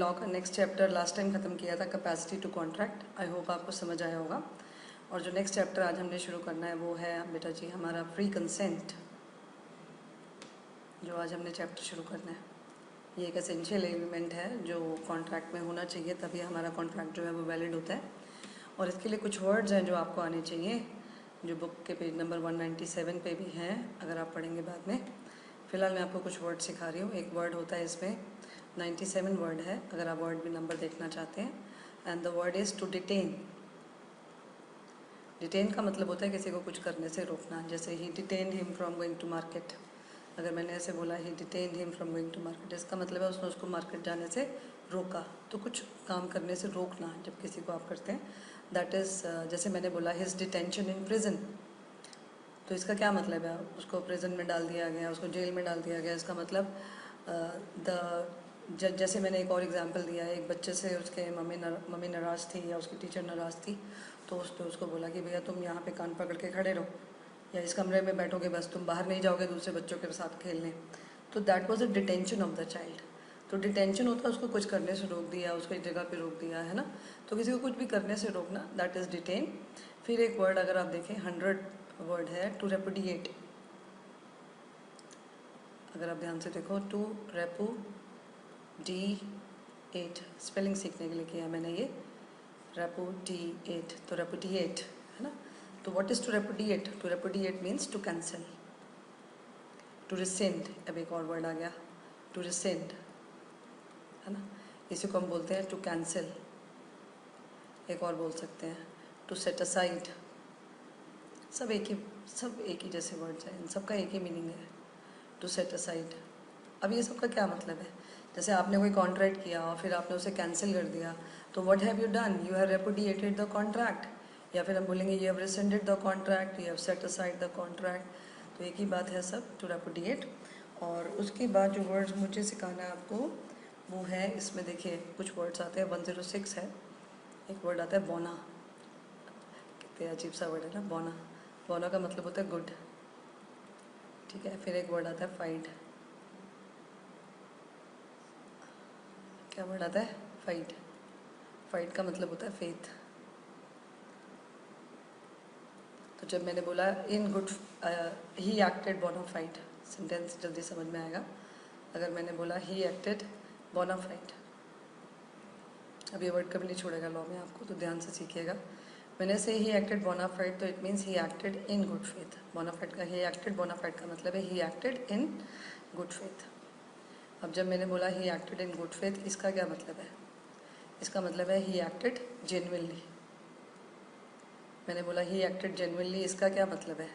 Law का next chapter last time ख़त्म किया था, capacity to contract. I hope आपको समझ आया होगा। और जो नेक्स्ट चैप्टर आज हमने शुरू करना है वो है बेटा जी हमारा फ्री कंसेंट। जो आज हमने चैप्टर शुरू करना है ये एक एसेंशियल एलिमेंट है जो कॉन्ट्रैक्ट में होना चाहिए, तभी हमारा कॉन्ट्रैक्ट जो है वो वैलिड होता है। और इसके लिए कुछ वर्ड्स हैं जो आपको आने चाहिए, जो बुक के पेज नंबर 197 पे भी हैं, अगर आप पढ़ेंगे बाद में। फ़िलहाल मैं आपको कुछ वर्ड सिखा रही हूँ। एक वर्ड होता है इसमें 97 वर्ड है, अगर आप वर्ड भी नंबर देखना चाहते हैं। And the word is to detain. Detain का मतलब होता है किसी को कुछ करने से रोकना। जैसे ही detain him from going to market, अगर मैंने ऐसे बोला ही detain him from going to market, इसका मतलब है उसने उसको मार्केट जाने से रोका। तो कुछ काम करने से रोकना जब किसी को आप करते हैं, दैट इज़ जैसे मैंने बोला हिज डिटेंशन इन प्रिजन, तो इसका क्या मतलब है? उसको प्रिजन में डाल दिया गया, उसको जेल में डाल दिया गया। इसका मतलब जैसे मैंने एक और एग्जांपल दिया है, एक बच्चे से उसके मम्मी नाराज़ थी या उसकी टीचर नाराज़ थी, तो उसने उसको बोला कि भैया तुम यहाँ पे कान पकड़ के खड़े रहो या इस कमरे में बैठोगे, बस तुम बाहर नहीं जाओगे दूसरे बच्चों के साथ खेलने। तो that was a detention of the child. तो डिटेंशन होता है उसको कुछ करने से रोक दिया, उसको एक जगह पे रोक दिया, है ना। तो किसी को कुछ भी करने से रोकना, दैट इज़ डिटेन। फिर एक वर्ड अगर आप देखें 100 वर्ड है, टू रेपुडिएट। अगर आप ध्यान से देखो, टू रेपुडिएट, स्पेलिंग सीखने के लिए किया मैंने ये, रेपुडिएट। तो रेपुडिएट है ना। तो what is to repudiate? To repudiate means to cancel, to rescind. अब एक और वर्ड आ गया, टू रिसेंड, है ना। इसी को हम बोलते हैं टू कैंसिल। एक और बोल सकते हैं टू सेट असाइड। सब एक ही जैसे वर्ड्स हैं, इन सब का एक ही मीनिंग है, टू सेट असाइड। अब ये सब का क्या मतलब है? जैसे आपने कोई कॉन्ट्रैक्ट किया और फिर आपने उसे कैंसिल कर दिया, तो what have you done? You have repudiated the contract. या फिर हम बोलेंगे you have rescinded the contract, you have set aside the contract. तो एक ही बात है सब, टू रेपुडिएट। और उसके बाद जो वर्ड्स मुझे सिखाना है आपको वो है, इसमें देखिए कुछ वर्ड्स आते हैं, 106 है। एक वर्ड आता है बोना, कितने अजीब सा वर्ड है ना, बोना। बोना का मतलब होता है गुड, ठीक है। फिर एक वर्ड आता है फाइड। क्या वर्ड आता है? फाइड। फाइड का मतलब होता है फेथ। तो जब मैंने बोला in good, he acted bona fide, sentence जल्दी समझ में आएगा। अगर मैंने बोला ही एक्टेड बोनाफाइड, अब ये वर्ड कभी नहीं छोड़ेगा लॉ में आपको, तो ध्यान से सीखिएगा। मैंने से ही एक्टेड बोनाफाइड, तो it means he acted in good faith. Bona fide का ही एक्टेड, बोनाफाइड का मतलब है he acted in good faith. अब जब मैंने बोला he acted in good faith, इसका क्या मतलब है? इसका मतलब है ही एक्टेड जेन्युइनली। मैंने बोला ही एक्टेड जेन्युइनली, इसका क्या मतलब है?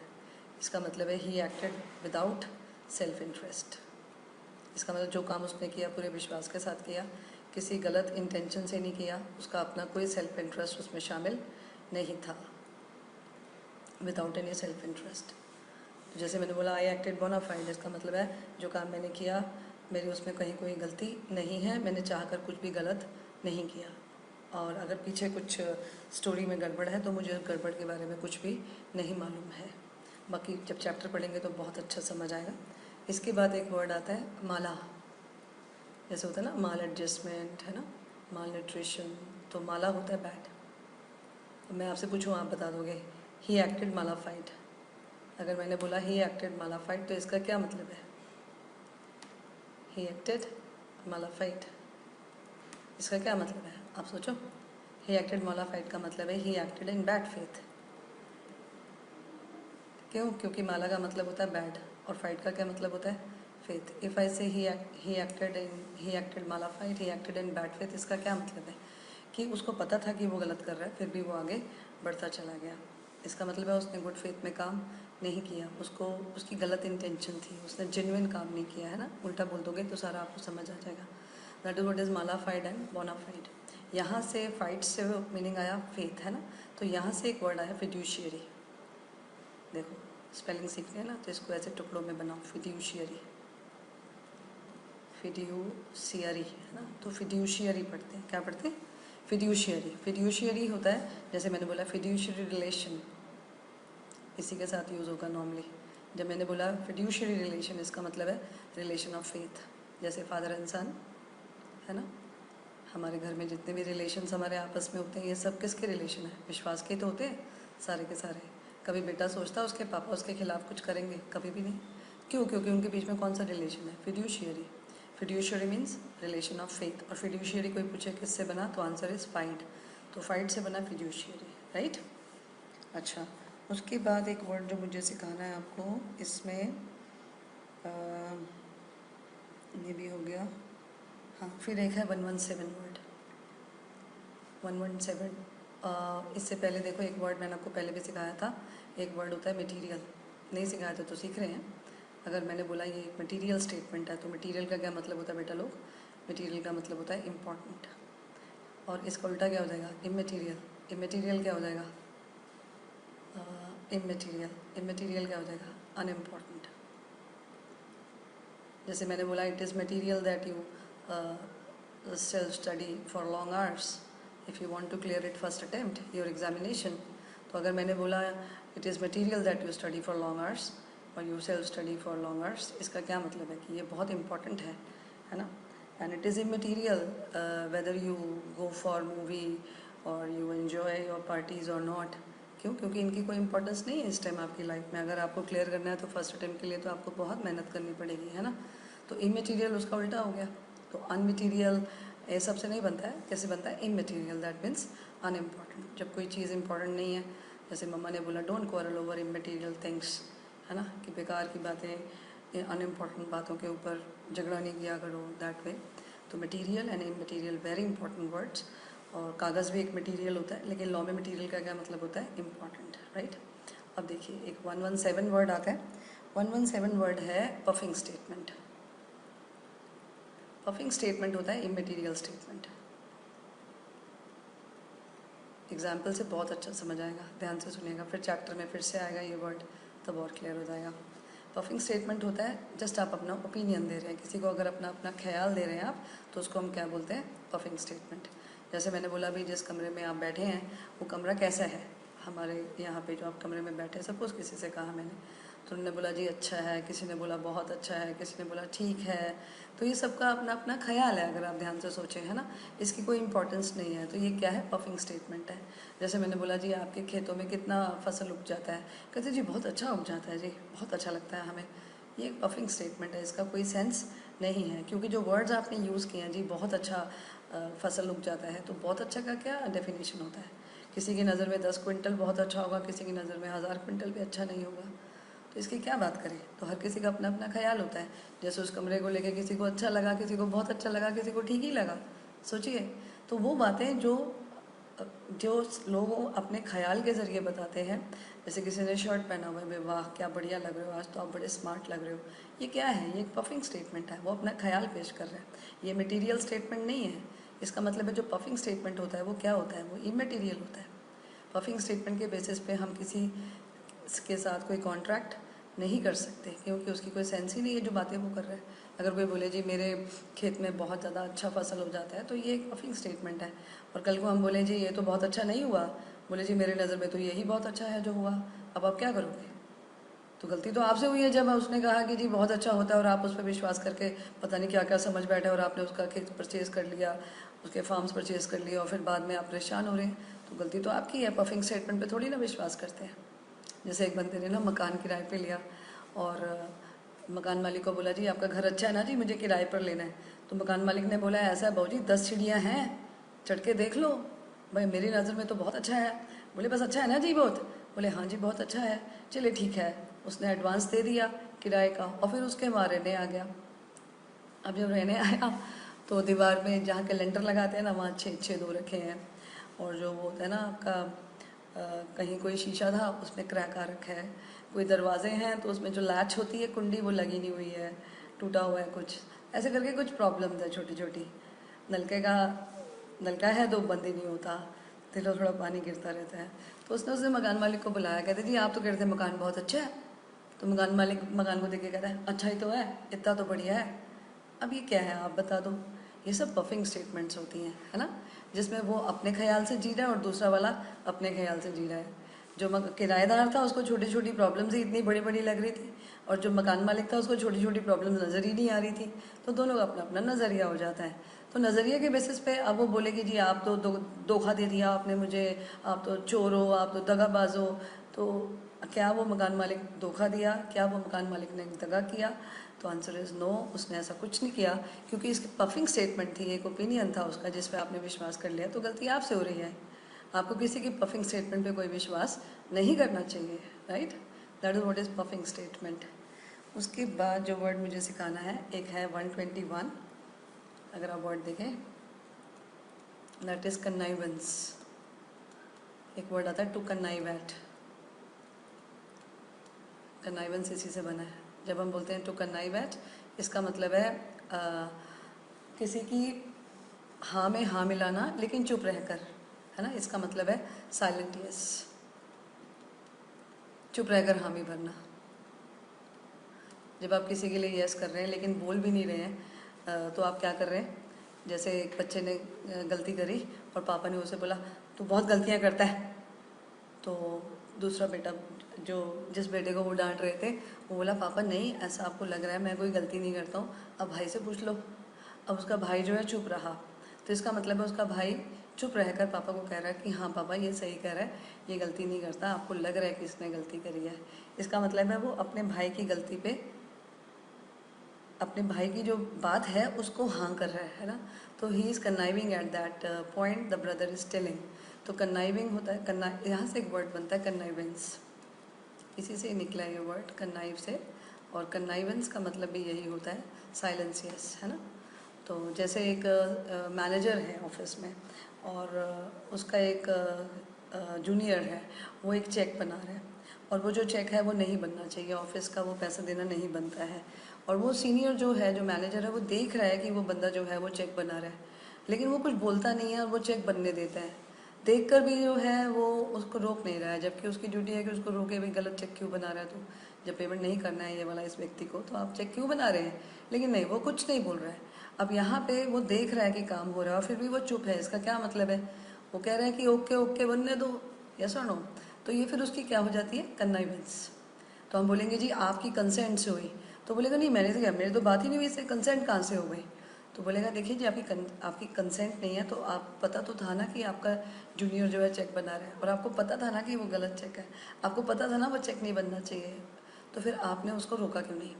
इसका मतलब है he acted without self interest. इसका मतलब जो काम उसने किया पूरे विश्वास के साथ किया, किसी गलत इंटेंशन से नहीं किया, उसका अपना कोई सेल्फ इंटरेस्ट उसमें शामिल नहीं था, विदाउट एनी सेल्फ इंटरेस्ट। तो जैसे मैंने बोला आई एक्टेड बोनाफाइड, इसका मतलब है जो काम मैंने किया मेरी उसमें कहीं कोई गलती नहीं है, मैंने चाहकर कुछ भी गलत नहीं किया। और अगर पीछे कुछ स्टोरी में गड़बड़ है तो मुझे उस गड़बड़ के बारे में कुछ भी नहीं मालूम है। बाकी जब चैप्टर पढ़ेंगे तो बहुत अच्छा समझ आएगा। इसके बाद एक वर्ड आता है माला। जैसे होता है ना माल एडजस्टमेंट, है ना, माल न्यूट्रिशन, तो माला होता है बैड। तो मैं आपसे पूछूँ, आप बता दोगे ही एक्टेड मालाफाइड। अगर मैंने बोला ही एक्टेड मालाफाइड, तो इसका क्या मतलब है? ही एक्टेड मालाफाइड, इसका क्या मतलब है? आप सोचो। ही एक्टेड मालाफाइड का मतलब है he acted in bad faith. क्यों? क्योंकि माला का मतलब होता है बैड और फाइट का क्या मतलब होता है? फेथ। इफ़ आई से he acted mala fide, he acted in bad faith, इसका क्या मतलब है? कि उसको पता था कि वो गलत कर रहा है, फिर भी वो आगे बढ़ता चला गया। इसका मतलब है उसने गुड फेथ में काम नहीं किया, उसको उसकी गलत इंटेंशन थी, उसने जेन्युइन काम नहीं किया, है ना। उल्टा बोल दोगे तो सारा आपको समझ आ जाएगा। That is what is mala fide and bona fide. यहाँ से फाइट से मीनिंग आया फेथ, है ना। तो यहाँ से एक वर्ड आया फिड्यूशियरी। देखो स्पेलिंग सीखनी है ना, तो इसको ऐसे टुकड़ों में बनाओ, फिड्यूशियरी, फिड्यूशियरी, है ना। तो फिड्यूशियरी पढ़ते हैं, क्या पढ़ते हैं? फिड्यूशियरी। फिड्यूशियरी होता है, जैसे मैंने बोला फिड्यूशियरी रिलेशन, इसी के साथ यूज़ होगा नॉर्मली। जब मैंने बोला फिड्यूशियरी रिलेशन, इसका मतलब है रिलेशन ऑफ फेथ, जैसे फादर एंड सन, है ना, हमारे घर में जितने भी रिलेशन्स हमारे आपस में होते हैं ये सब किसके रिलेशन है? विश्वास के तो होते हैं सारे के सारे। कभी बेटा सोचता है उसके पापा उसके खिलाफ कुछ करेंगे? कभी भी नहीं। क्यों? क्योंकि उनके बीच में कौन सा रिलेशन है? Fiduciary. Fiduciary means relation of faith. और फिड्यूशियरी कोई पूछे किससे बना तो आंसर इज फाइड। तो फाइड से बना फिड्यूशियरी, राइट। अच्छा, उसके बाद एक वर्ड जो मुझे सिखाना है आपको इसमें ये भी हो गया। हाँ, फिर एक है 117 वर्ड। 117 इससे पहले देखो एक वर्ड मैंने आपको पहले भी सिखाया था। एक वर्ड होता है मटेरियल। नहीं सिखाया था तो सीख रहे हैं। अगर मैंने बोला ये एक मटेरियल स्टेटमेंट है तो मटेरियल का क्या मतलब होता है बेटा लोग? मटेरियल का मतलब होता है इम्पॉर्टेंट। और इसका उल्टा क्या हो जाएगा? इमटेरियल। इमटेरियल क्या हो जाएगा? इमटेरियल। इमटेरियल क्या हो जाएगा? अनइम्पॉर्टेंट। जैसे मैंने बोला it is material that you self study for long hours if you want to clear it first attempt your examination. तो अगर मैंने बोला it is material that you study for long hours और you self study for long hours, इसका क्या मतलब है कि ये बहुत इंपॉर्टेंट है ना। And it is immaterial whether you go for movie और यू एन्जॉय योर पार्टीज और नॉट। क्यों? क्योंकि इनकी कोई इंपॉर्टेंस नहीं है इस टाइम आपकी लाइफ में। अगर आपको क्लियर करना है तो फर्स्ट अटेम्प्ट के लिए तो आपको बहुत मेहनत करनी पड़ेगी, है ना। तो इमटेरियल उसका उल्टा हो गया। तो अनमटेरियल ये सबसे नहीं बनता है। कैसे बनता है? Immaterial, that means unimportant. जब कोई चीज़ इंपॉर्टेंट नहीं है, जैसे मम्मा ने बोला don't quarrel over immaterial things, है ना, कि बेकार की बातें अनइम्पॉर्टेंट बातों के ऊपर झगड़ा नहीं किया करो, दैट वे। तो material and immaterial very important words. और कागज़ भी एक मटेरियल होता है, लेकिन लॉ में मटेरियल का क्या मतलब होता है? Important, right. अब देखिए एक 117 वर्ड आता है। 117 वर्ड है पफिंग स्टेटमेंट। पफिंग स्टेटमेंट होता है इमटेरियल स्टेटमेंट। एग्जाम्पल से बहुत अच्छा समझ आएगा, ध्यान से सुनिएगा। फिर चैप्टर में फिर से आएगा ये वर्ड, तब और क्लियर हो जाएगा। पफिंग स्टेटमेंट होता है जस्ट आप अपना ओपिनियन दे रहे हैं किसी को, अगर अपना अपना ख्याल दे रहे हैं आप, तो उसको हम क्या बोलते हैं? Puffing statement. जैसे मैंने बोला अभी जिस कमरे में आप बैठे हैं वो कमरा कैसा है? हमारे यहाँ पे जो आप कमरे में बैठे हैं, सपोज़ किसी से कहा मैंने, तो उन्होंने बोला जी अच्छा है, किसी ने बोला बहुत अच्छा है, किसी ने बोला ठीक है। तो ये सबका अपना अपना ख्याल है, अगर आप ध्यान से सोचें, है ना। इसकी कोई इंपॉर्टेंस नहीं है। तो ये क्या है? पफिंग स्टेटमेंट है। जैसे मैंने बोला जी आपके खेतों में कितना फसल उग जाता है? कहते जी बहुत अच्छा उग जाता है जी, बहुत अच्छा लगता है हमें। ये एक पफिंग स्टेटमेंट है, इसका कोई सेंस नहीं है। क्योंकि जो वर्ड्स आपने यूज़ किए हैं जी, बहुत अच्छा फसल उग जाता है, तो बहुत अच्छा का क्या डेफिनेशन होता है? किसी की नज़र में 10 क्विंटल बहुत अच्छा होगा, किसी की नज़र में 1000 क्विंटल भी अच्छा नहीं होगा। तो इसकी क्या बात करें? तो हर किसी का अपना अपना ख्याल होता है। जैसे उस कमरे को लेके किसी को अच्छा लगा, किसी को बहुत अच्छा लगा, किसी को ठीक ही लगा। सोचिए, तो वो बातें जो जो लोग अपने ख्याल के ज़रिए बताते हैं, जैसे किसी ने शर्ट पहना हुआ है, वाह क्या बढ़िया लग रहे हो, आज तो आप बड़े स्मार्ट लग रहे हो, ये क्या है? ये एक पफिंग स्टेटमेंट है। वो अपना ख्याल पेश कर रहे हैं, ये मटेरियल स्टेटमेंट नहीं है। इसका मतलब है जो पफिंग स्टेटमेंट होता है वो क्या होता है? वो इमटेरियल होता है। पफिंग स्टेटमेंट के बेसिस पे हम किसी के साथ कोई कॉन्ट्रैक्ट नहीं कर सकते, क्योंकि उसकी कोई सेंस ही नहीं है जो बातें वो कर रहा है। अगर कोई बोले जी मेरे खेत में बहुत ज़्यादा अच्छा फसल हो जाता है, तो ये एक पफिंग स्टेटमेंट है। और कल को हम बोले जी ये तो बहुत अच्छा नहीं हुआ, बोले जी मेरे नज़र में तो यही बहुत अच्छा है जो हुआ, अब आप क्या करोगे? तो गलती तो आपसे हुई है जब उसने कहा कि जी बहुत अच्छा होता है और आप उस पर विश्वास करके पता नहीं क्या क्या समझ बैठे और आपने उसका खेत परचेज़ कर लिया, उसके फार्म्स परचेज़ कर लिया और फिर बाद में आप परेशान हो रहे हैं। तो गलती तो आपकी है, पफिंग स्टेटमेंट पे थोड़ी ना विश्वास करते हैं। जैसे एक बंदे ने ना मकान किराए पे लिया और मकान मालिक को बोला जी आपका घर अच्छा है ना जी, मुझे किराए पर लेना है। तो मकान मालिक ने बोला ऐसा है भाजी 10 सीढ़ियाँ हैं, चढ़ के देख लो। भाई मेरी नज़र में तो बहुत अच्छा है। बोले बस अच्छा है ना जी बहुत? बोले हाँ जी बहुत अच्छा है। चलिए ठीक है। उसने एडवांस दे दिया किराए का और फिर उसके वहाँ रहने आ गया। अब जब रहने आया तो दीवार में जहाँ के लेंटर लगाते हैं ना, वहाँ छेद छेद हो रखे हैं। और जो वो होता है ना आपका कहीं कोई शीशा था उसमें क्रैक आ रखा है, कोई दरवाजे हैं तो उसमें जो लैच होती है कुंडी वो लगी नहीं हुई है, टूटा हुआ है कुछ, ऐसे करके कुछ प्रॉब्लम है छोटी छोटी। नलके का नलका है तो बंद ही नहीं होता, थोड़ा थोड़ा पानी गिरता रहता है। तो उसने मकान मालिक को बुलाया, कहते जी आप तो कहते थे मकान बहुत अच्छा है। तो मकान मालिक मकान को देख के कहता है अच्छा ही तो है, इतना तो बढ़िया है। अब ये क्या है आप बता दो? ये सब पफिंग स्टेटमेंट्स होती हैं, है ना, जिसमें वो अपने ख्याल से जी रहा है और दूसरा वाला अपने ख्याल से जी रहा है। जो किराएदार था उसको छोटी छोटी प्रॉब्लम्स ही इतनी बड़ी बड़ी लग रही थी, और जो मकान मालिक था उसको छोटी छोटी प्रॉब्लम्स नज़र ही नहीं आ रही थी। तो दोनों का अपना अपना नज़रिया हो जाता है। तो नज़रिए के बेसिस पे अब वो बोलेगी जी आप तो धोखा दे दिया आपने मुझे, आप तो चोर हो, आप तो दगाबाज हो। तो क्या वो मकान मालिक धोखा दिया, क्या वो मकान मालिक ने दगा किया? तो आंसर इज़ नो, उसने ऐसा कुछ नहीं किया, क्योंकि इसकी पफिंग स्टेटमेंट थी, एक ओपिनियन था उसका जिस पे आपने विश्वास कर लिया। तो गलती आपसे हो रही है, आपको किसी की पफिंग स्टेटमेंट पे कोई विश्वास नहीं करना चाहिए, right? That is what is puffing statement. उसके बाद जो वर्ड मुझे सिखाना है, एक है 121, अगर आप वर्ड देखें, दैट इज़ कन्नाइवेंस। एक वर्ड आता है टू कन्नाइव एट, कन्नाइवेंस इसी से बना है। जब हम बोलते हैं टू कन्नाइव एट, इसका मतलब है किसी की हाँ में हाँ मिलाना लेकिन चुप रहकर, है ना? इसका मतलब है साइलेंट यस, चुप रहकर हामी भरना। जब आप किसी के लिए यस कर रहे हैं लेकिन बोल भी नहीं रहे हैं, तो आप क्या कर रहे हैं? जैसे एक बच्चे ने गलती करी और पापा ने उसे बोला तू बहुत गलतियां करता है, तो दूसरा बेटा जो जिस बेटे को वो डांट रहे थे वो बोला पापा नहीं, ऐसा आपको लग रहा है, मैं कोई गलती नहीं करता हूँ, अब भाई से पूछ लो। अब उसका भाई जो है चुप रहा, तो इसका मतलब है उसका भाई चुप रहकर पापा को कह रहा है कि हाँ पापा ये सही कह रहा है, ये गलती नहीं करता, आपको लग रहा है कि इसने गलती करी है। इसका मतलब है वो अपने भाई की गलती पे, अपने भाई की जो बात है उसको हाँ कर रहा है ना? तो he is conniving at that point the brother is telling. तो कन्नाइविंग होता है, यहाँ से एक वर्ड बनता है कन्नाइवेंस, इसी से निकला है ये वर्ड कन्नाइव से। और कन्नाइवेंस का मतलब भी यही होता है साइलेंस यस, है ना? तो जैसे एक मैनेजर है ऑफिस में और उसका एक जूनियर है, वो एक चेक बना रहा है और वो जो चेक है वो नहीं बनना चाहिए, ऑफिस का वो पैसा देना नहीं बनता है। और वो सीनियर जो है, जो मैनेजर है, वो देख रहा है कि वो बंदा जो है वो चेक बना रहा है, लेकिन वो कुछ बोलता नहीं है और वो चेक बनने देता है। देखकर भी जो है वो उसको रोक नहीं रहा है, जबकि उसकी ड्यूटी है कि उसको रोके, भाई गलत चेक क्यों बना रहा है तू, जब पेमेंट नहीं करना है ये वाला इस व्यक्ति को, तो आप चेक क्यों बना रहे हैं? लेकिन नहीं, वो कुछ नहीं बोल रहा है। अब यहाँ पे वो देख रहा है कि काम हो रहा है और फिर भी वो चुप है। इसका क्या मतलब है? वो कह रहा है कि ओके ओके बनने दो, यस और नो। तो ये फिर उसकी क्या हो जाती है? कन्नाइवेंस। तो हम बोलेंगे जी आपकी कंसेंट से हुई, तो बोलेगा नहीं मैंने तो क्या, मेरी तो बात ही नहीं हुई, इससे कंसेंट कहाँ से हो गई? तो बोलेगा देखिए जी आपकी कंसेंट नहीं है, तो आप पता तो था ना कि आपका जूनियर जो है चेक बना रहा है, और आपको पता था ना कि वो गलत चेक है, आपको पता था ना वो चेक नहीं बनना चाहिए, तो फिर आपने उसको रोका क्यों नहीं?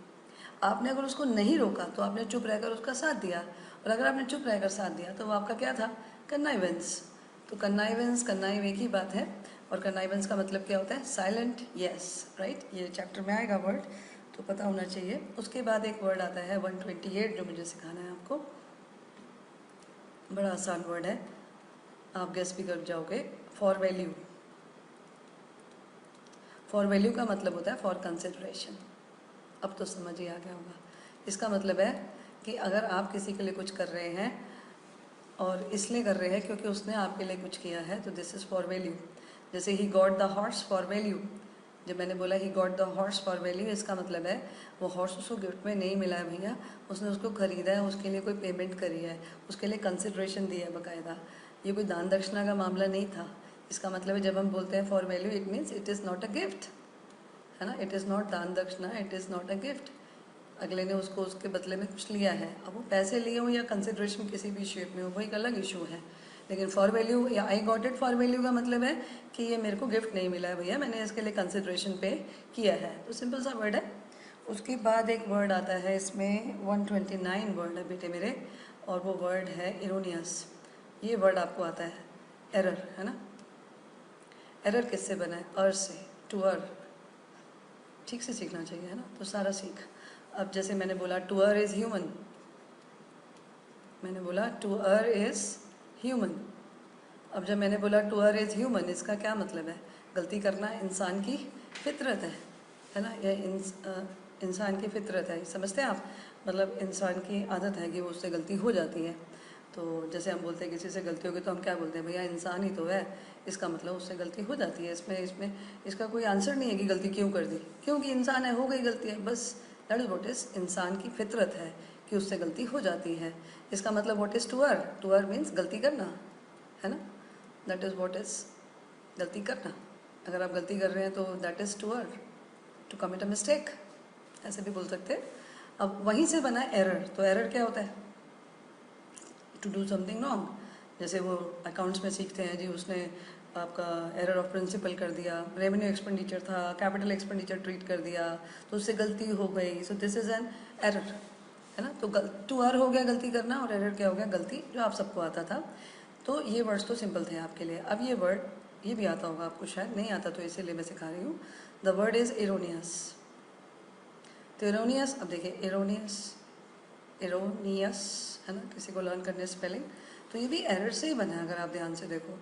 आपने अगर उसको नहीं रोका तो आपने चुप रहकर उसका साथ दिया, और अगर आपने चुप रहकर साथ दिया तो वो आपका क्या था? कन्नाइवेंस। तो कन्नाइवेंस कन्नाइव एक ही बात है, और कन्नाइवेंस का मतलब क्या होता है? Silent yes, right? ये चैप्टर में आएगा वर्ड, तो पता होना चाहिए। उसके बाद एक वर्ड आता है 128 जो मुझे सिखाना है आपको, बड़ा आसान वर्ड है, आप गेस भी कर जाओगे। For value. फॉर वैल्यू का मतलब होता है फॉर कंसिडरेशन। अब तो समझ ही आ गया होगा। इसका मतलब है कि अगर आप किसी के लिए कुछ कर रहे हैं और इसलिए कर रहे हैं क्योंकि उसने आपके लिए कुछ किया है, तो दिस इज़ फॉर वैल्यू। जैसे he got the horse for value, जब मैंने बोला he got the horse for value, इसका मतलब है वो हॉर्स उसको गिफ्ट में नहीं मिला है भैया, उसने उसको खरीदा है, उसके लिए कोई पेमेंट करी है, उसके लिए कंसिड्रेशन दी है बाकायदा, ये कोई दान दक्षिणा का मामला नहीं था। इसका मतलब है जब हम बोलते हैं for value, it means it is not a gift, है ना? इट इज़ नॉट दान दक्षिणा, it is not a gift. अगले ने उसको उसके बदले में कुछ लिया है, अब वो पैसे लिए हो या कंसिड्रेशन किसी भी शेप में हो, वो एक अलग इशू है। लेकिन फॉर वैल्यू या I got it for value का मतलब है कि ये मेरे को गिफ्ट नहीं मिला है भैया, मैंने इसके लिए कंसिड्रेशन पे किया है। तो सिंपल सा वर्ड है। उसके बाद एक वर्ड आता है इसमें, 129 वर्ड है बेटे मेरे, और वो वर्ड है इरोनियस। ये वर्ड आपको आता है, एरर, है ना? एरर किससे बना है? अर से, टू अर। ठीक से सीखना चाहिए, है ना? तो सारा सीख। अब जैसे मैंने बोला टू अर इज़ ह्यूमन, मैंने बोला टू अर इज़ ह्यूमन। अब जब मैंने बोला टू अर इज़ ह्यूमन, इसका क्या मतलब है? गलती करना इंसान की फितरत है ना? यह इंसान की फितरत है, समझते हैं आप? मतलब इंसान की आदत है कि वो उससे गलती हो जाती है। तो जैसे हम बोलते हैं किसी से गलती होगी तो हम क्या बोलते हैं? भैया इंसान ही तो है, इसका मतलब उससे गलती हो जाती है। इसमें इसमें इसका कोई आंसर नहीं है कि गलती क्यों कर दी, क्योंकि इंसान है, हो गई गलती है, बस। दैट इज़ व्हाट इज़, इंसान की फितरत है कि उससे गलती हो जाती है। इसका मतलब what is to err? To err means गलती करना, है ना? दैट इज़ व्हाट इज़, गलती करना। अगर आप गलती कर रहे हैं तो that is to err, to commit a mistake, ऐसे भी बोल सकते हैं। अब वहीं से बना एरर। तो एरर क्या होता है? To do something wrong. जैसे वो अकाउंट्स में सीखते हैं जी, उसने आपका एरर ऑफ प्रिंसिपल कर दिया, रेवेन्यू एक्सपेंडिचर था, कैपिटल एक्सपेंडिचर ट्रीट कर दिया, तो उससे गलती हो गई, so this is an error, है ना। तो टू आर हो गया गलती करना, और एरर क्या हो गया, गलती, जो आप सबको आता था। तो ये वर्ड्स तो सिंपल थे आपके लिए। अब ये वर्ड ये भी आता होगा आपको, शायद नहीं आता तो इसीलिए मैं सिखा रही हूँ। The word is erroneous. तो एरोनियस, अब देखिए एरोनियस, एरोनियस, है ना, किसी को लर्न करने स्पेलिंग, तो ये भी एरर से ही बना है अगर आप ध्यान से देखो।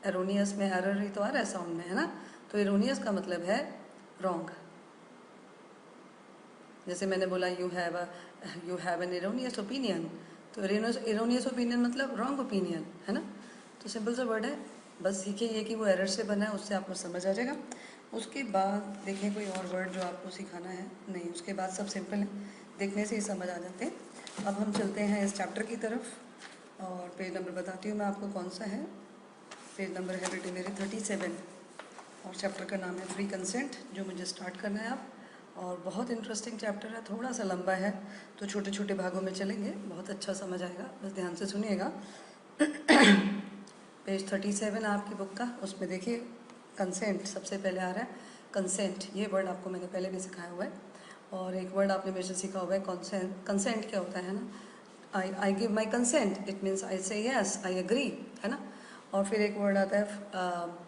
एरोनियस में एरर ही तो आ रहा है साउंड में, है ना। तो एरोनियस का मतलब है रॉन्ग। जैसे मैंने बोला you have an erroneous opinion, तो एरोनियस ओपिनियन मतलब रॉन्ग ओपिनियन, है ना। तो सिंपल सा वर्ड है, बस सीखिए ये कि वो एरर से बना है, उससे आपको समझ आ जाएगा। उसके बाद देखें कोई और वर्ड जो आपको सिखाना है, नहीं, उसके बाद सब सिंपल है, देखने से ही समझ आ जाते हैं। अब हम चलते हैं इस चैप्टर की तरफ, और पेज नंबर बताती हूँ मैं आपको कौन सा है। पेज नंबर है बेटे मेरे 37, और चैप्टर का नाम है फ्री कंसेंट, जो मुझे स्टार्ट करना है आप। और बहुत इंटरेस्टिंग चैप्टर है, थोड़ा सा लंबा है, तो छोटे छोटे भागों में चलेंगे, बहुत अच्छा समझ आएगा, बस ध्यान से सुनिएगा। पेज 37 आपकी बुक का, उसमें देखिए कंसेंट सबसे पहले आ रहा है। कंसेंट, ये वर्ड आपको मैंने पहले भी सिखाया हुआ है, और एक वर्ड आपने मेरे से सीखा हुआ है कंसेंट। कंसेंट क्या होता है ना, I give my consent, it means I से यस, आई एग्री, है ना। और फिर एक वर्ड आता है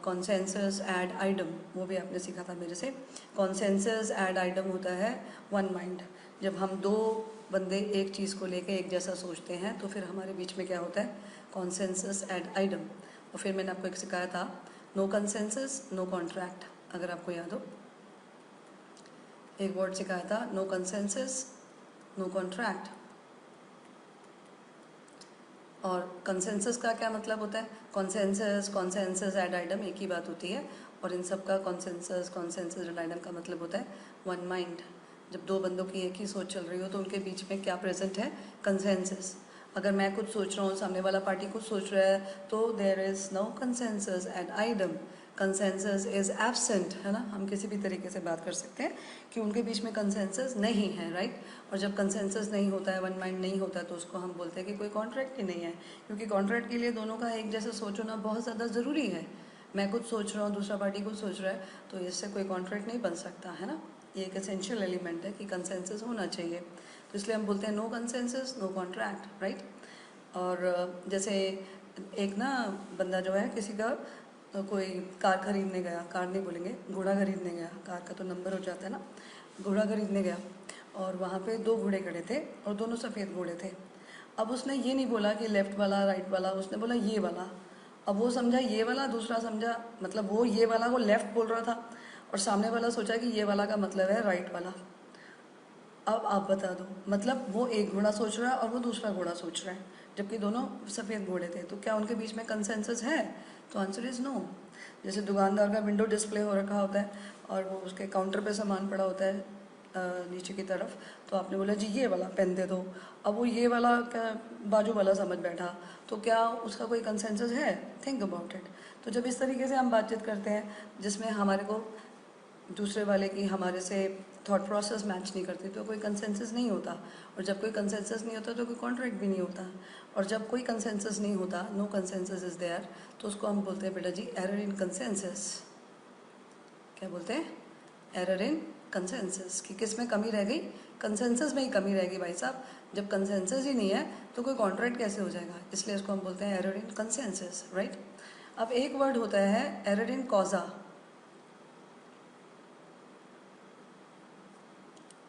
कॉन्सेंसस एड आइडम, वो भी आपने सीखा था मेरे से। कॉन्सेंसस एड आइडम होता है वन माइंड। जब हम दो बंदे एक चीज़ को लेके एक जैसा सोचते हैं, तो फिर हमारे बीच में क्या होता है, कॉन्सेंसस एड आइडम। और फिर मैंने आपको एक सिखाया था नो कंसेंसस नो कॉन्ट्रैक्ट, अगर आपको याद हो। एक वर्ड सिखाया था नो कंसेंसस नो कॉन्ट्रैक्ट। और कंसेंसस का क्या मतलब होता है, कॉन्सेंसस एड आइडम एक ही बात होती है, और इन सब का कॉन्सेंसस एड आइडम का मतलब होता है वन माइंड। जब दो बंदों की एक ही सोच चल रही हो, तो उनके बीच में क्या प्रेजेंट है, कंसेंसस। अगर मैं कुछ सोच रहा हूँ, सामने वाला पार्टी कुछ सोच रहा है, तो there is no consensus ad idem, consensus is absent, है ना। हम किसी भी तरीके से बात कर सकते हैं कि उनके बीच में कंसेंसस नहीं है, राइट। और जब कंसेंसस नहीं होता है, वन माइंड नहीं होता है, तो उसको हम बोलते हैं कि कोई कॉन्ट्रैक्ट ही नहीं है, क्योंकि कॉन्ट्रैक्ट के लिए दोनों का एक जैसा सोच होना बहुत ज़्यादा ज़रूरी है। मैं कुछ सोच रहा हूँ, दूसरा पार्टी कुछ सोच रहा है, तो इससे कोई कॉन्ट्रैक्ट नहीं बन सकता, है ना। ये एक एसेंशियल एलिमेंट है कि कंसेंसस होना चाहिए, तो इसलिए हम बोलते हैं no consensus no contract, right. और जैसे एक ना बंदा जो है किसी का कोई कार खरीदने गया, कार नहीं बोलेंगे, घोड़ा खरीदने गया, कार का तो नंबर हो जाता है ना, घोड़ा खरीदने गया, और वहाँ पे दो घोड़े खड़े थे, और दोनों सफ़ेद घोड़े थे। अब उसने ये नहीं बोला कि लेफ़्ट वाला राइट वाला, उसने बोला ये वाला। अब वो समझा ये वाला, दूसरा समझा, मतलब वो ये वाला को लेफ़्ट बोल रहा था, और सामने वाला सोचा कि ये वाला का मतलब है राइट वाला। अब आप बता दो, मतलब वो एक घोड़ा सोच रहा है और वो दूसरा घोड़ा सोच रहा है, जबकि दोनों सफ़ेद घोड़े थे, तो क्या उनके बीच में कंसेंसस है? तो आंसर इज़ नो। जैसे दुकानदार का विंडो डिस्प्ले हो रखा होता है, और वो उसके काउंटर पे सामान पड़ा होता है नीचे की तरफ, तो आपने बोला जी ये वाला पेन दे दो, अब वो ये वाला क्या बाजू वाला समझ बैठा, तो क्या उसका कोई कंसेंसस है? Think about it. तो जब इस तरीके से हम बातचीत करते हैं जिसमें हमारे को दूसरे वाले की हमारे से थॉट प्रोसेस मैच नहीं करती, तो कोई कंसेंसस नहीं होता। और जब कोई कंसेंसस नहीं होता तो कोई कॉन्ट्रैक्ट भी नहीं होता। और जब कोई कंसेंसस नहीं होता, नो कंसेंसस इज देयर, तो उसको हम बोलते हैं बेटा जी एरर इन कंसेंसस। क्या बोलते हैं? एरर इन कंसेंसस, कि किस में कमी रह गई? कंसेंसस में ही कमी रहेगी भाई साहब। जब कंसेंसस ही नहीं है तो कोई कॉन्ट्रैक्ट कैसे हो जाएगा? इसलिए इसको हम बोलते हैं एरर इन कंसेंसस, राइट। अब एक वर्ड होता है एरर इन कॉजा,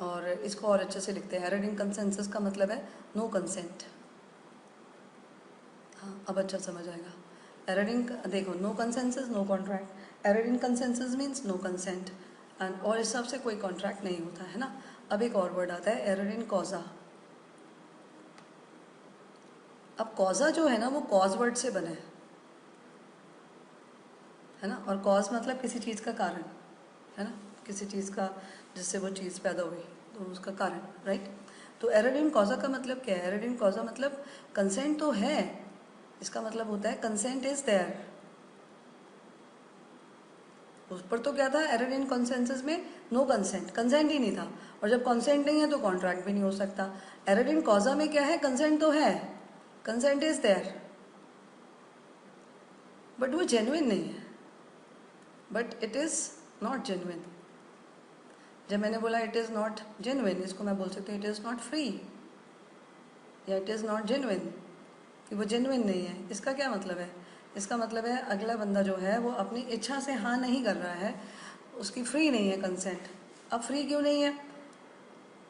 और इसको और अच्छे से लिखते हैं। एरर इन कंसेंसस का मतलब है नो कंसेंट। हाँ, अब अच्छा समझ आएगा। एरर इन, देखो, no consensus no contract, error in consensus means no consent, and और इस हिसाब से कोई कॉन्ट्रैक्ट नहीं होता है ना। अब एक और वर्ड आता है एरर इन कॉजा। अब कॉजा जो है ना, वो कॉज वर्ड से बना है ना, और कॉज मतलब किसी चीज़ का कारण, है ना, किसी चीज़ का जिससे वो चीज़ पैदा हुई, तो उसका कारण, राइट। तो एरर इन कॉजा का मतलब क्या है? एरर इन कॉजा मतलब कंसेंट तो है, इसका मतलब होता है कंसेंट इज देयर। उस पर तो क्या था, एरर इन कंसेंसस में नो कंसेंट, कंसेंट ही नहीं था, और जब कंसेंट नहीं है तो कॉन्ट्रैक्ट भी नहीं हो सकता। एरर इन कॉजा में क्या है, कंसेंट तो है, कंसेंट इज देयर, बट वो जेन्युइन नहीं है, but it is not genuine. जब मैंने बोला इट इज़ नॉट जेन्युइन, इसको मैं बोल सकती हूँ इट इज़ नॉट फ्री या इट इज़ नॉट जेन्युइन, कि वो जेन्युइन नहीं है। इसका क्या मतलब है? इसका मतलब है अगला बंदा जो है वो अपनी इच्छा से हाँ नहीं कर रहा है, उसकी फ्री नहीं है कंसेंट। अब फ्री क्यों नहीं है?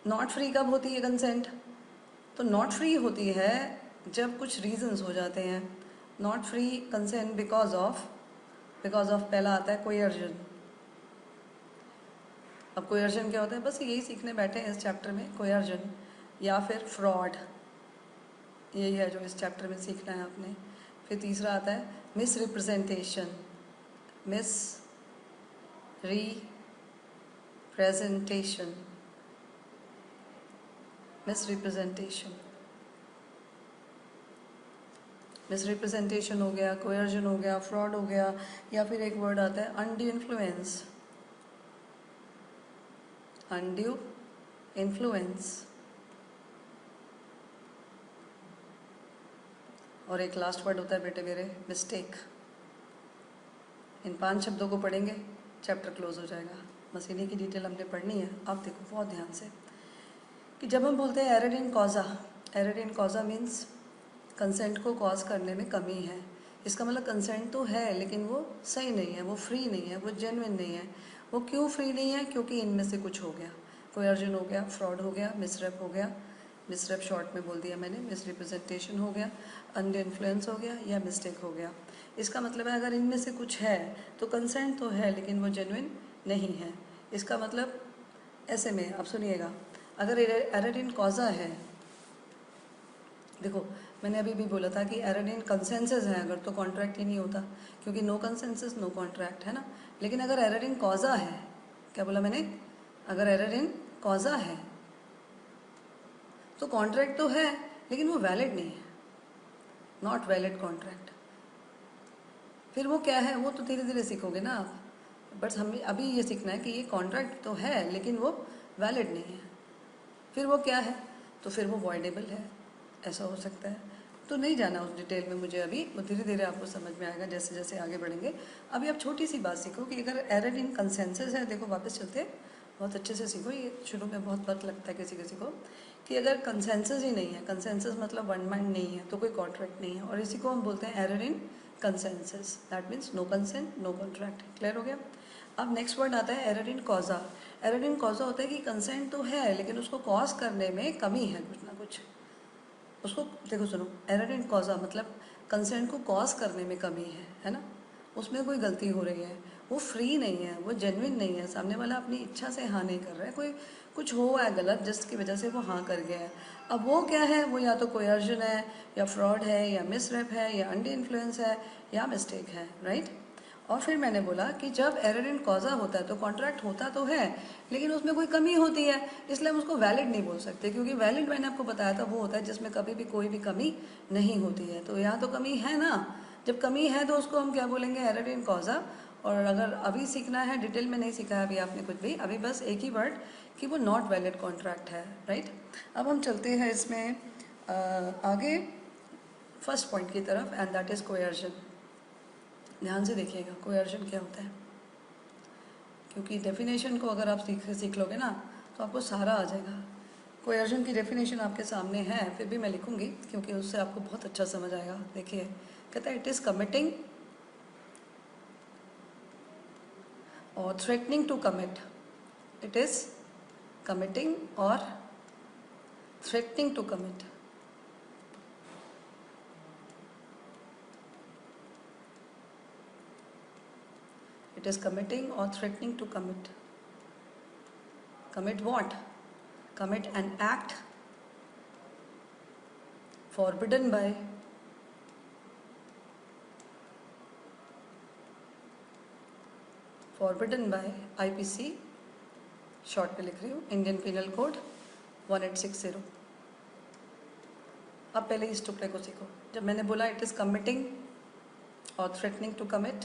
नॉट फ्री कब होती है कंसेंट? तो नॉट फ्री होती है जब कुछ रीजंस हो जाते हैं। Not free consent because of पहला आता है कोयर्जन। अब कोयर्जन क्या होता है? बस यही सीखने बैठे हैं इस चैप्टर में, कोयर्जन या फिर फ्रॉड, यही है जो इस चैप्टर में सीखना है आपने। फिर तीसरा आता है miss representation, miss representation, miss representation, miss representation हो गया, कोयर्जन हो गया, फ्रॉड हो गया, या फिर एक वर्ड आता है अनड्यू इन्फ्लुएंस, अनड्यू इन्फ्लुएंस, और एक लास्ट वर्ड होता है बेटे मेरे मिस्टेक। इन 5 शब्दों को पढ़ेंगे चैप्टर क्लोज हो जाएगा। बस इन्हीं की डिटेल हमने पढ़नी है। आप देखो बहुत ध्यान से कि जब हम बोलते हैं एरर इन कॉजा मीन्स कंसेंट को कॉज करने में कमी है। इसका मतलब कंसेंट तो है लेकिन वो सही नहीं है, वो फ्री नहीं है, वो जेन्युइन नहीं है। वो क्यों फ्री नहीं है? क्योंकि इनमें से कुछ हो गया, कोयर्जन हो गया, फ्रॉड हो गया, मिसरेप हो गया, मिसरेप शॉर्ट में बोल दिया मैंने, मिस रिप्रेजेंटेशन हो गया, अंडर इन्फ्लुएंस हो गया, या मिस्टेक हो गया। इसका मतलब है अगर इनमें से कुछ है तो कंसेंट तो है लेकिन वो जेन्युइन नहीं है। इसका मतलब ऐसे में आप सुनिएगा, अगर एरर इन कॉजा है, देखो मैंने अभी भी बोला था कि एरर इन कंसेंसस है अगर, तो कॉन्ट्रैक्ट ही नहीं होता, क्योंकि नो कंसेंसस नो कॉन्ट्रैक्ट है ना। लेकिन अगर एरर इन कॉजा है, क्या बोला मैंने? अगर एरर इन कॉजा है तो कॉन्ट्रैक्ट तो है लेकिन वो वैलिड नहीं है, नॉट वैलिड कॉन्ट्रैक्ट। फिर वो क्या है? वो तो धीरे धीरे सीखोगे ना आप, बट हमें अभी ये सीखना है कि ये कॉन्ट्रैक्ट तो है लेकिन वो वैलिड नहीं है। फिर वो क्या है? तो फिर वो वॉइडेबल है, ऐसा हो सकता है। तो नहीं जाना उस डिटेल में मुझे अभी, वो धीरे धीरे आपको समझ में आएगा जैसे जैसे आगे बढ़ेंगे। अभी आप छोटी सी बात सीखो कि अगर एरर इन कंसेंसस है, देखो वापस चलते हैं, बहुत अच्छे से सीखो। ये शुरू में बहुत वक्त लगता है किसी किसी को, कि अगर कंसेंसस ही नहीं है, कंसेंसस मतलब वन माइंड नहीं है, तो कोई कॉन्ट्रैक्ट नहीं है, और इसी को हम बोलते हैं error in consensus. That means no consent no contract. Clear हो गया? अब नेक्स्ट वर्ड आता है एरर इन कॉजा। एरर इन कॉजा होता है कि कंसेंट तो है लेकिन उसको कॉज करने में कमी है, कुछ ना कुछ। उसको देखो सुनो, एरर इन कॉजा मतलब कंसेंट को कॉज करने में कमी है ना, उसमें कोई गलती हो रही है, वो फ्री नहीं है, वो जेन्युइन नहीं है, सामने वाला अपनी इच्छा से हाँ नहीं कर रहा है, कोई कुछ हुआ है गलत जिसकी वजह से वो हाँ कर गया है। अब वो क्या है? वो या तो कोयर्जन है, या फ्रॉड है, या मिसरेप है, या अंडर इन्फ्लुएंस है, या मिस्टेक है, राइट। और फिर मैंने बोला कि जब एरर इन कॉजा होता है तो कॉन्ट्रैक्ट होता तो है लेकिन उसमें कोई कमी होती है, इसलिए हम उसको वैलिड नहीं बोल सकते, क्योंकि वैलिड मैंने आपको बताया था वो होता है जिसमें कभी भी कोई भी कमी नहीं होती है। तो यहाँ तो कमी है ना, जब कमी है तो उसको हम क्या बोलेंगे? Error in कॉजा। और अगर अभी सीखना है, डिटेल में नहीं सीखा है अभी आपने कुछ भी, अभी बस एक ही वर्ड कि वो नॉट वैलिड कॉन्ट्रैक्ट है, राइट। अब हम चलते हैं इसमें आगे फर्स्ट पॉइंट की तरफ, एंड दैट इज़ कोयर्जन। ध्यान से देखिएगा कोयर्जन क्या होता है, क्योंकि डेफिनेशन को अगर आप सीख लोगे ना तो आपको सारा आ जाएगा। कोयर्जन की डेफिनेशन आपके सामने है, फिर भी मैं लिखूंगी क्योंकि उससे आपको बहुत अच्छा समझ आएगा। देखिए, कहता है इट इज़ कमिटिंग और threatening to commit. It is committing और threatening to commit. It is committing or threatening to commit. Commit what? Commit an act forbidden by IPC, short में लिख रही हूँ, इंडियन पिनल कोड 1860। अब पहले इस टुकड़े को सीखो। जब मैंने बोला इट इज़ कमिटिंग और थ्रेटनिंग टू कमिट,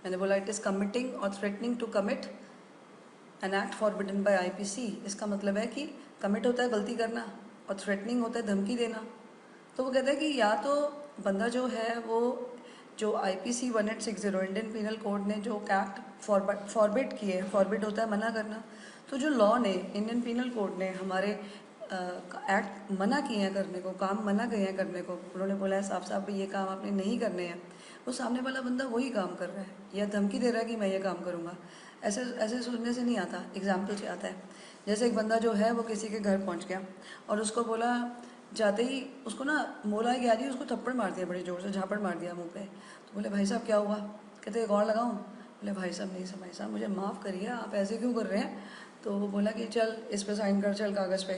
मैंने बोला इट इज़ कमिटिंग और threatening to commit an act forbidden by IPC। इसका मतलब है कि कमिट होता है गलती करना और थ्रेटनिंग होता है धमकी देना। तो वो कहता है कि या तो बंदा जो है वो जो IPC 1860 इंडियन पीनल कोड ने जो एक्ट फॉरबिड किए, फॉरबिड होता है मना करना, तो जो लॉ ने इंडियन पीनल कोड ने हमारे एक्ट मना किए हैं करने को, काम मना किए हैं करने को, उन्होंने बोला है साफ साफ ये काम आपने नहीं करने हैं, वो सामने वाला बंदा वही काम कर रहा है या धमकी दे रहा है कि मैं ये काम करूँगा। ऐसे ऐसे सोचने से नहीं आता, एग्जाम्पल से आता है। जैसे एक बंदा जो है वो किसी के घर पहुँच गया और उसको बोला, जाते ही उसको ना मोला की आ रही, उसको थप्पड़ मार दिया, बड़ी ज़ोर से झापड़ मार दिया मुंह पे। तो बोले भाई साहब क्या हुआ? कहते एक और लगाऊं? बोले भाई साहब नहीं भाई साहब मुझे माफ़ करिए, आप ऐसे क्यों कर रहे हैं? तो वो बोला कि चल इस पे साइन कर, चल कागज़ पे।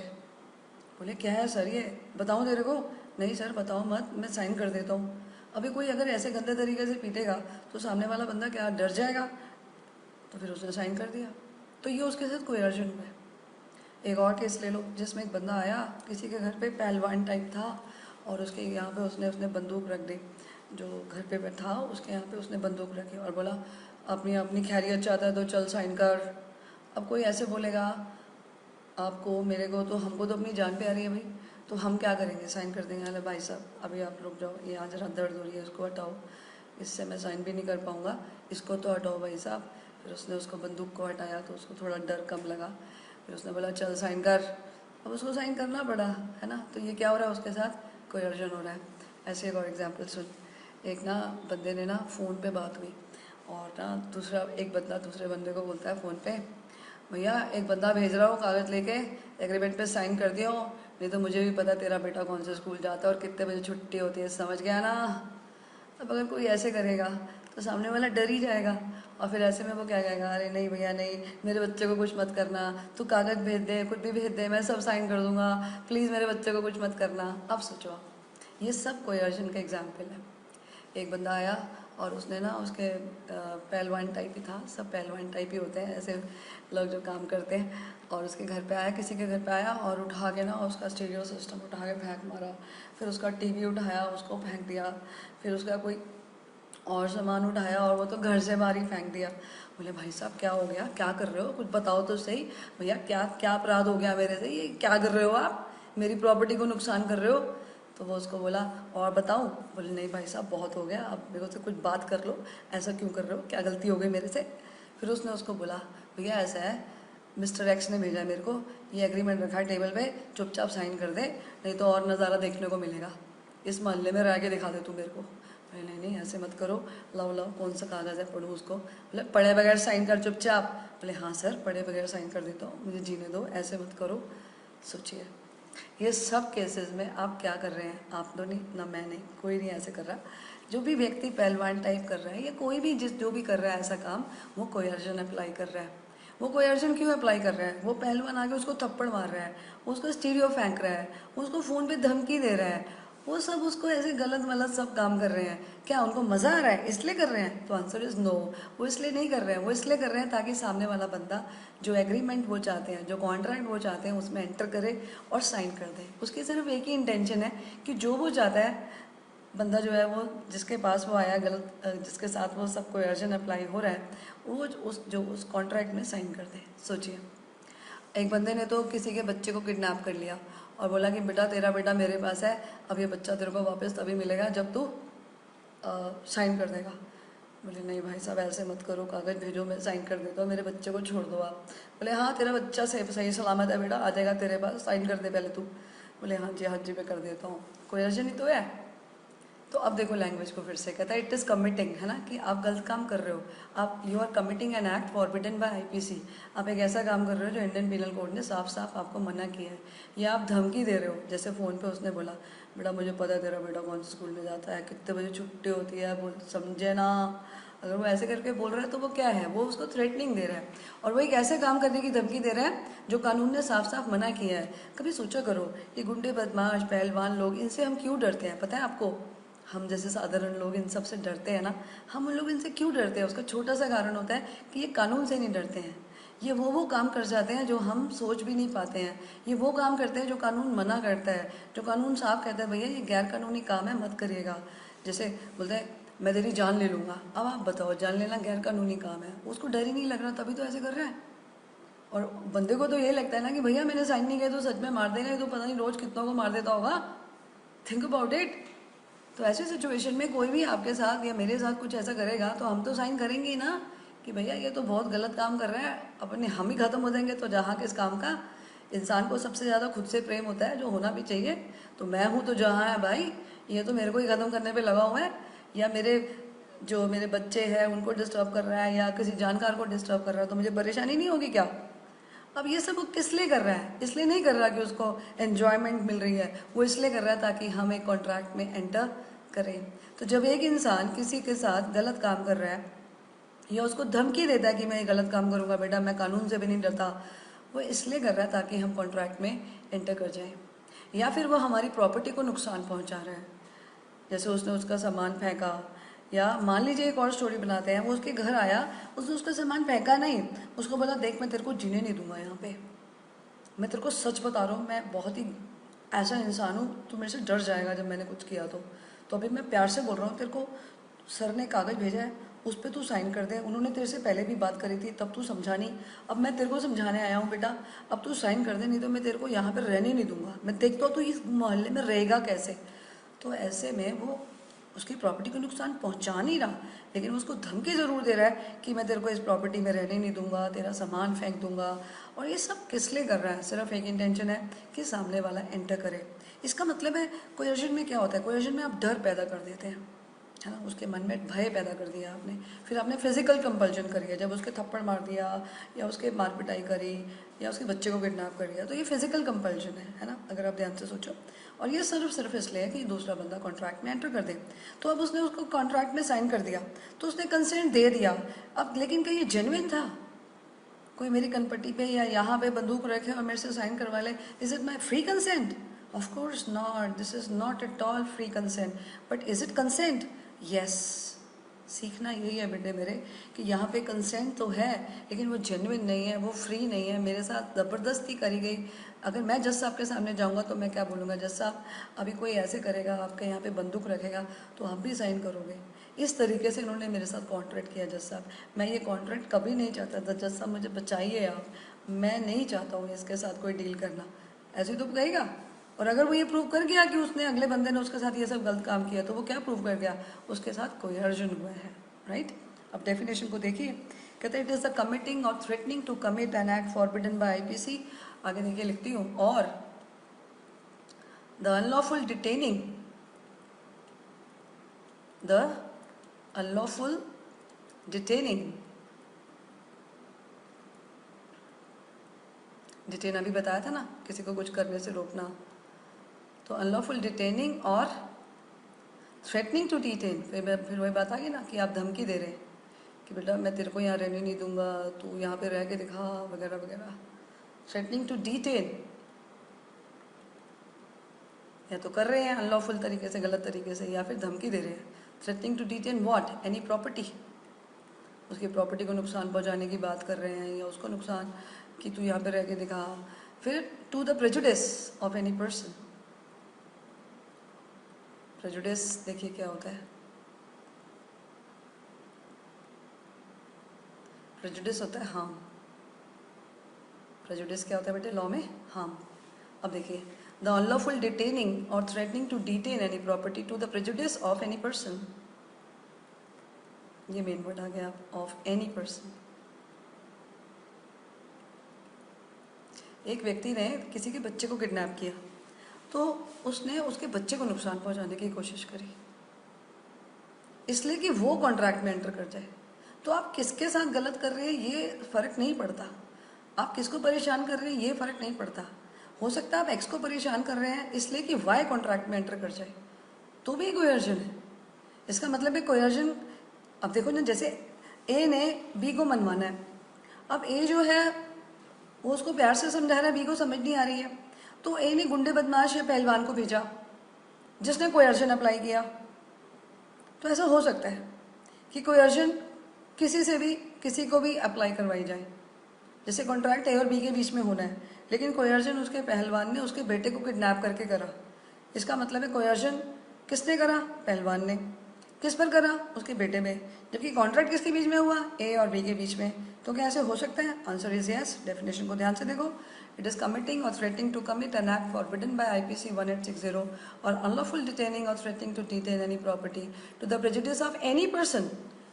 बोले क्या है सर ये, बताऊं तेरे को? नहीं सर बताओ मत, मैं साइन कर देता हूँ। अभी कोई अगर ऐसे गंदे तरीके से पीटेगा तो सामने वाला बंदा क्या डर जाएगा? तो फिर उसने साइन कर दिया। तो ये उसके साथ कोएर्जन हुआ है। एक और केस ले लो जिसमें एक बंदा आया किसी के घर पे, पहलवान टाइप था, और उसके यहाँ पे उसने उसने बंदूक रख दी, जो घर पे था उसके यहाँ पे उसने बंदूक रखी और बोला अपनी अपनी खैरियत चाहता है तो चल साइन कर। अब कोई ऐसे बोलेगा आपको मेरे को, तो हमको तो अपनी जान पे आ रही है भाई, तो हम क्या करेंगे? साइन कर देंगे, अरे भाई साहब अभी आप रुक जाओ, ये आज जरा दर्द हो रही है, इसको हटाओ, इससे मैं साइन भी नहीं कर पाऊँगा, इसको तो हटाओ भाई साहब। फिर उसने उसको बंदूक को हटाया तो उसको थोड़ा डर कम लगा, फिर उसने बोला चल साइन कर। अब उसको साइन करना पड़ा, है ना? तो ये क्या हो रहा है उसके साथ? कोएर्जन हो रहा है। ऐसे एक और एग्जाम्पल सुन। एक ना बंदे ने ना फ़ोन पे बात हुई और ना दूसरा एक बंदा दूसरे बंदे को बोलता है फ़ोन पे, भैया एक बंदा भेज रहा हूँ कागज़ लेके, एग्रीमेंट पे साइन कर दिया हो, नहीं तो मुझे भी पता तेरा बेटा कौन से स्कूल जाता है और कितने बजे छुट्टी होती है, समझ गया ना? अब अगर कोई ऐसे करेगा तो सामने वाला डर ही जाएगा, और फिर ऐसे में वो क्या कहेगा, अरे नहीं भैया नहीं, मेरे बच्चे को कुछ मत करना, तू कागज़ भेज दे, कुछ भी भेज दे, मैं सब साइन कर दूंगा, प्लीज़ मेरे बच्चे को कुछ मत करना। अब सोचो, ये सब कोएर्जन का एग्जाम्पल है। एक बंदा आया और उसने ना उसके पहलवान टाइप ही था, सब पहलवान टाइप ही होते हैं ऐसे लोग जो काम करते हैं, और उसके घर पे आया, किसी के घर पे आया और उठा के ना उसका स्टीरियो सिस्टम उठा के फेंक मारा, फिर उसका टीवी उठाया उसको फेंक दिया, फिर उसका कोई और सामान उठाया और वो तो घर से बाहर ही फेंक दिया। बोले भाई साहब क्या हो गया, क्या कर रहे हो, कुछ बताओ तो सही भैया, क्या क्या अपराध हो गया मेरे से, ये क्या कर रहे हो आप, मेरी प्रॉपर्टी को नुकसान कर रहे हो? तो वो उसको बोला और बताऊं? बोले नहीं भाई साहब बहुत हो गया, अब मेरे से कुछ बात कर लो, ऐसा क्यों कर रहे हो, क्या गलती हो गई मेरे से? फिर उसने उसको बोला भैया ऐसा है, मिस्टर एक्स ने भेजा है मेरे को, ये एग्रीमेंट रखा है टेबल पे, चुपचाप साइन कर दे, नहीं तो और नज़ारा देखने को मिलेगा, इस मोहल्ले में रह के दिखा दे तू मेरे को। बोले नहीं नहीं ऐसे मत करो, लाओ लाओ कौन सा कागज़ है, पढ़ो उसको। बोले पढ़े बगैर साइन कर चुपचाप। बोले हाँ सर पढ़े बगैर साइन कर देता हूँ, मुझे जीने दो, ऐसे मत करो। सोचिए ये सब केसेस में आप क्या कर रहे हैं? आप तो नहीं ना, मैं नहीं, कोई नहीं ऐसे कर रहा। जो भी व्यक्ति पहलवान टाइप कर रहा है या कोई भी जिस जो भी कर रहा है ऐसा काम, वो कोएर्जन अप्लाई कर रहा है। वो कोएर्जन क्यों अप्लाई कर रहा है? वो पहलवान आके उसको थप्पड़ मार रहा है, उसको स्टीरियो फेंक रहा है, उसको फ़ोन पे धमकी दे रहा है, वो सब उसको ऐसे गलत मलत सब काम कर रहे हैं, क्या उनको मज़ा आ रहा है इसलिए कर रहे हैं? तो आंसर इज़ नो। वो इसलिए नहीं कर रहे हैं, वो इसलिए कर रहे हैं ताकि सामने वाला बंदा जो एग्रीमेंट वो चाहते हैं, जो कॉन्ट्रैक्ट वो चाहते हैं उसमें एंटर करे और साइन कर दे। उसकी सिर्फ एक ही इंटेंशन है कि जो वो चाहता है बंदा जो है, वो जिसके पास वो आया गलत, जिसके साथ वो सब कोएर्जन अप्लाई हो रहा है, वो उस कॉन्ट्रैक्ट में साइन कर दे। सोचिए एक बंदे ने तो किसी के बच्चे को किडनैप कर लिया और बोला कि बेटा तेरा बेटा मेरे पास है, अब ये बच्चा तेरे को वापस तभी मिलेगा जब तू साइन कर देगा। बोले नहीं भाई साहब ऐसे मत करो, कागज़ भेजो, मैं साइन कर देता हूँ, मेरे बच्चे को छोड़ दो आप। बोले हाँ तेरा बच्चा सही सलामत है बेटा, आ जाएगा तेरे पास, साइन कर दे पहले तू। बोले हाँ जी मैं कर देता हूँ, कोई अर्जन ही तो है। तो अब देखो लैंग्वेज को फिर से कहता है इट इज़ कमिटिंग, है ना, कि आप गलत काम कर रहे हो, आप you are committing an act forbidden by IPC। आप एक ऐसा काम कर रहे हो जो इंडियन पिनल कोड ने साफ साफ आपको मना किया है, या आप धमकी दे रहे हो। जैसे फ़ोन पे उसने बोला बेटा मुझे पता है तेरा बेटा कौन से स्कूल में जाता है, कितने बजे छुट्टी होती है, बोल समझे ना। अगर वो ऐसे करके बोल रहा है तो वो क्या है, वो उसको थ्रेटनिंग दे रहा है, और वो एक ऐसे काम करने की धमकी दे रहा है जो कानून ने साफ साफ मना किया है। कभी सोचा करो ये गुंडे बदमाश पहलवान लोग, इनसे हम क्यों डरते हैं? पता है आपको, हम जैसे साधारण लोग इन सब से डरते हैं ना, हम उन लोग इनसे क्यों डरते हैं? उसका छोटा सा कारण होता है कि ये कानून से नहीं डरते हैं, ये वो काम कर जाते हैं जो हम सोच भी नहीं पाते हैं, ये वो काम करते हैं जो कानून मना करता है, जो कानून साफ कहता है भैया ये गैर कानूनी काम है, मत करिएगा। जैसे बोलते हैं मैं तेरी जान ले लूँगा, अब आप बताओ जान लेना गैर कानूनी काम है, उसको डर ही नहीं लग रहा तभी तो ऐसे कर रहा है। और बंदे को तो ये लगता है ना कि भैया मैंने साइन नहीं किया तो सच में मार देगा, ये तो पता नहीं रोज़ कितनों को मार देता होगा, थिंक अबाउट इट। तो ऐसी सिचुएशन में कोई भी आपके साथ या मेरे साथ कुछ ऐसा करेगा तो हम तो साइन करेंगे ही ना कि भैया ये तो बहुत गलत काम कर रहा है, अपने हम ही खत्म हो जाएंगे। तो जहाँ किस काम का, इंसान को सबसे ज़्यादा खुद से प्रेम होता है, जो होना भी चाहिए। तो मैं हूँ तो जहाँ है भाई, ये तो मेरे को ही ख़त्म करने पे लगा हुआ है, या मेरे बच्चे हैं उनको डिस्टर्ब कर रहा है, या किसी जानकार को डिस्टर्ब कर रहा है, तो मुझे परेशानी नहीं होगी क्या? अब ये सब वो किस लिए कर रहा है? इसलिए नहीं कर रहा कि उसको एन्जॉयमेंट मिल रही है, वो इसलिए कर रहा है ताकि हम एक कॉन्ट्रैक्ट में एंटर करें। तो जब एक इंसान किसी के साथ गलत काम कर रहा है या उसको धमकी देता है कि मैं ये गलत काम करूँगा बेटा, मैं कानून से भी नहीं डरता, वो इसलिए कर रहा है ताकि हम कॉन्ट्रैक्ट में एंटर कर जाएं। या फिर वो हमारी प्रॉपर्टी को नुकसान पहुंचा रहा है, जैसे उसने उसका सामान फेंका, या मान लीजिए एक और स्टोरी बनाते हैं, वो उसके घर आया, उसने उसका सामान फेंका नहीं, उसको बोला देख मैं तेरे को जीने नहीं दूंगा यहाँ पे, मैं तेरे को सच बता रहा हूँ, मैं बहुत ही ऐसा इंसान हूँ, तू मेरे से डर जाएगा जब मैंने कुछ किया तो अभी मैं प्यार से बोल रहा हूँ, तेरे को सर ने कागज़ भेजा है, उस पर तू साइन कर दे, उन्होंने तेरे से पहले भी बात करी थी तब तू समझा नहीं, अब मैं तेरे को समझाने आया हूँ बेटा, अब तू साइन कर दे, नहीं तो मैं तेरे को यहाँ पर रहने नहीं दूंगा, मैं देखता हूँ तू इस मोहल्ले में रहेगा कैसे। तो ऐसे में वो उसकी प्रॉपर्टी को नुकसान पहुंचा नहीं रहा, लेकिन उसको धमकी ज़रूर दे रहा है कि मैं तेरे को इस प्रॉपर्टी में रहने नहीं दूंगा, तेरा सामान फेंक दूंगा। और ये सब किस लिए कर रहा है? सिर्फ एक इंटेंशन है कि सामने वाला एंटर करे। इसका मतलब है कोयर्जन में क्या होता है? कोयर्जन में आप डर पैदा कर देते हैं, है ना, उसके मन में भय पैदा कर दिया आपने, फिर आपने फिजिकल कंपल्जन करी है, जब उसके थप्पड़ मार दिया या उसके मार पिटाई करी या उसके बच्चे को किडनैप कर दिया, तो ये फिजिकल कंपल्जन है ना, अगर आप ध्यान से सोचो। और ये सिर्फ इसलिए है कि दूसरा बंदा कॉन्ट्रैक्ट में एंटर कर दे। तो अब उसने उसको कॉन्ट्रैक्ट में साइन कर दिया, तो उसने कंसेंट दे दिया। अब लेकिन क्या ये जेन्युइन था? कोई मेरी कनपट्टी पे या यहाँ पे बंदूक रखे और मेरे से साइन करवा ले, is it my free consent? Of course not, this is not at all free consent, but is it consent? Yes. सीखना यही है बेटे मेरे कि यहाँ पे कंसेंट तो है, लेकिन वो जेन्युइन नहीं है, वो फ्री नहीं है, मेरे साथ ज़बरदस्ती करी गई। अगर मैं जज साहब के सामने जाऊँगा तो मैं क्या बोलूँगा? जज साहब अभी कोई ऐसे करेगा, आपके यहाँ पे बंदूक रखेगा तो आप भी साइन करोगे? इस तरीके से इन्होंने मेरे साथ कॉन्ट्रैक्ट किया जज साहब। मैं ये कॉन्ट्रैक्ट कभी नहीं चाहता था, जज साहब मुझे बचाइए आप, मैं नहीं चाहता हूँ इसके साथ कोई डील करना। ऐसे ही तो कहेगा। और अगर वो ये प्रूव कर गया कि उसने अगले बंदे ने उसके साथ ये सब गलत काम किया, तो वो क्या प्रूव कर गया? उसके साथ कोयर्जन हुआ है, राइट। अब डेफिनेशन को देखिए, कहते हैं इट इज द कमिटिंग और threatening to commit an act forbidden by IPC. आगे देखिए लिखती हूँ, और the unlawful detaining, the unlawful detaining, detain अभी बताया था ना, किसी को कुछ करने से रोकना। तो अनलॉफुल डिटेनिंग और थ्रेटनिंग टू डिटेन, फिर वही बात आ गई ना कि आप धमकी दे रहे हैं कि बेटा मैं तेरे को यहाँ रहने नहीं दूंगा, तू यहाँ पे रह के दिखा, वगैरह वगैरह। थ्रेटनिंग टू डिटेन, या तो कर रहे हैं अनलॉफुल तरीके से, गलत तरीके से, या फिर धमकी दे रहे हैं। Threatening to detain what? Any property, उसकी प्रॉपर्टी को नुकसान पहुँचाने की बात कर रहे हैं, या उसको नुकसान कि तू यहाँ पे रह के दिखा। फिर to the prejudice of any person. Prejudice देखिए क्या होता है। प्रेजुडिस होता है हार्म। प्रेजुडिस क्या होता है बेटे लॉ में? हार्म। अब देखिए, द अनलॉफुल डिटेनिंग और threatening to detain any property to the prejudice of any person, ये मेन वर्ड आ गया, ऑफ एनी पर्सन। एक व्यक्ति ने किसी के बच्चे को किडनैप किया, तो उसने उसके बच्चे को नुकसान पहुंचाने की कोशिश करी, इसलिए कि वो कॉन्ट्रैक्ट में एंटर कर जाए। तो आप किसके साथ गलत कर रहे हैं ये फ़र्क नहीं पड़ता, आप किसको परेशान कर रहे हैं ये फ़र्क नहीं पड़ता। हो सकता है आप एक्स को परेशान कर रहे हैं इसलिए कि वाई कॉन्ट्रैक्ट में एंटर कर जाए, तो भी कोयर्जन है। इसका मतलब है कोयर्जन। अब देखो ना, जैसे ए ने बी को मनवाना है, अब ए जो है वो उसको प्यार से समझा रहा है, बी को समझ नहीं आ रही है, तो ए ने गुंडे बदमाश या पहलवान को भेजा जिसने कोयर्जन अप्लाई किया। तो ऐसा हो सकता है कि कोयर्जन किसी से भी किसी को भी अप्लाई करवाई जाए, जैसे कॉन्ट्रैक्ट ए और बी के बीच में होना है, लेकिन कोयर्जन उसके पहलवान ने उसके बेटे को किडनैप करके करा। इसका मतलब है कोयर्जन किसने करा? पहलवान ने। किस पर करा? उसके बेटे में। जबकि कॉन्ट्रैक्ट किसके बीच में हुआ? ए और बी के बीच में। तो क्या ऐसे हो सकता है? Answer is yes. डेफिनेशन को ध्यान से देखो। इट इज कमिटिंग और threatening to commit an act forbidden by IPC 1860 और अनलॉफुल डिटेनिंग और threatening to detain any property to the prejudice of any person,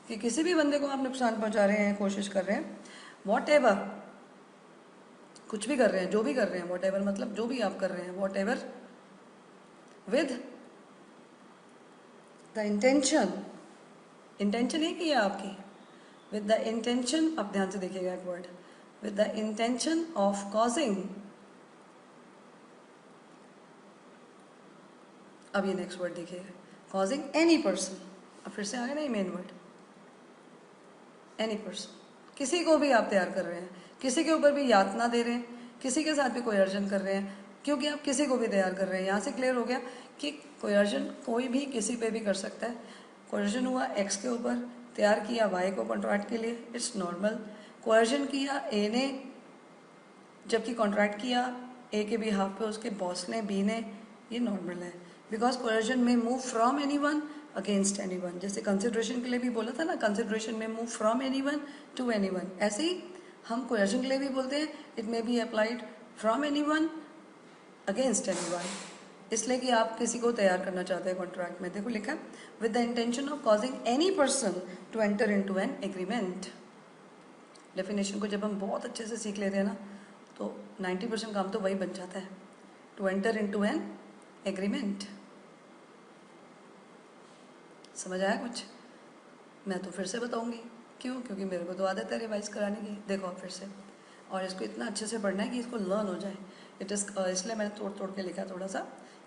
कि किसी भी बंदे को आप नुकसान पहुंचा रहे हैं, कोशिश कर रहे हैं, वॉट एवर, कुछ भी कर रहे हैं, जो भी कर रहे हैं, वॉट एवर मतलब जो भी आप कर रहे हैं, what ever with the intention, intention एक ही है आपकी, विद द इंटेंशन, अब ध्यान से देखिएगा एक word, with the intention of causing, अब ये नेक्स्ट वर्ड देखिएगा, कॉजिंग एनी पर्सन, अब फिर से आ गया ना ये मेन वर्ड, एनी पर्सन, किसी को भी आप तैयार कर रहे हैं, किसी के ऊपर भी यातना दे रहे हैं, किसी के साथ भी कोयर्जन कर रहे हैं, क्योंकि आप किसी को भी तैयार कर रहे हैं। यहाँ से क्लियर हो गया कि कोयर्जन कोई भी किसी पे भी कर सकता है। कोयर्जन हुआ एक्स के ऊपर, तैयार किया वाई को कॉन्ट्रैक्ट के लिए, इट्स नॉर्मल। कोयर्जन किया ए ने, जबकि कॉन्ट्रैक्ट किया ए के बिहाफ पे उसके बॉस ने, बी ने, ये नॉर्मल है। बिकॉज कोयर्जन में move from any one against any one, जैसे कंसिडरेशन के लिए भी बोला था ना, कंसिडरेशन में move from any one two any one, ऐसे ही हम कोयर्जन के लिए भी बोलते हैं, it may be applied from any one against any one, इसलिए कि आप किसी को तैयार करना चाहते हैं कॉन्ट्रैक्ट में। देखो लिखा, with the intention of causing any person to enter into an agreement. Definition को जब हम बहुत अच्छे से सीख लेते हैं ना, तो 90% काम तो वही बन जाता है, to enter into an agreement. समझ आया कुछ? मैं तो फिर से बताऊंगी, क्यों? क्योंकि मेरे को तो आदत है रिवाइज कराने की। देखो आप फिर से, और इसको इतना अच्छे से पढ़ना है कि इसको लर्न हो जाए। इट इज़, इसलिए मैंने तोड़ तोड़ के लिखा थोड़ा सा।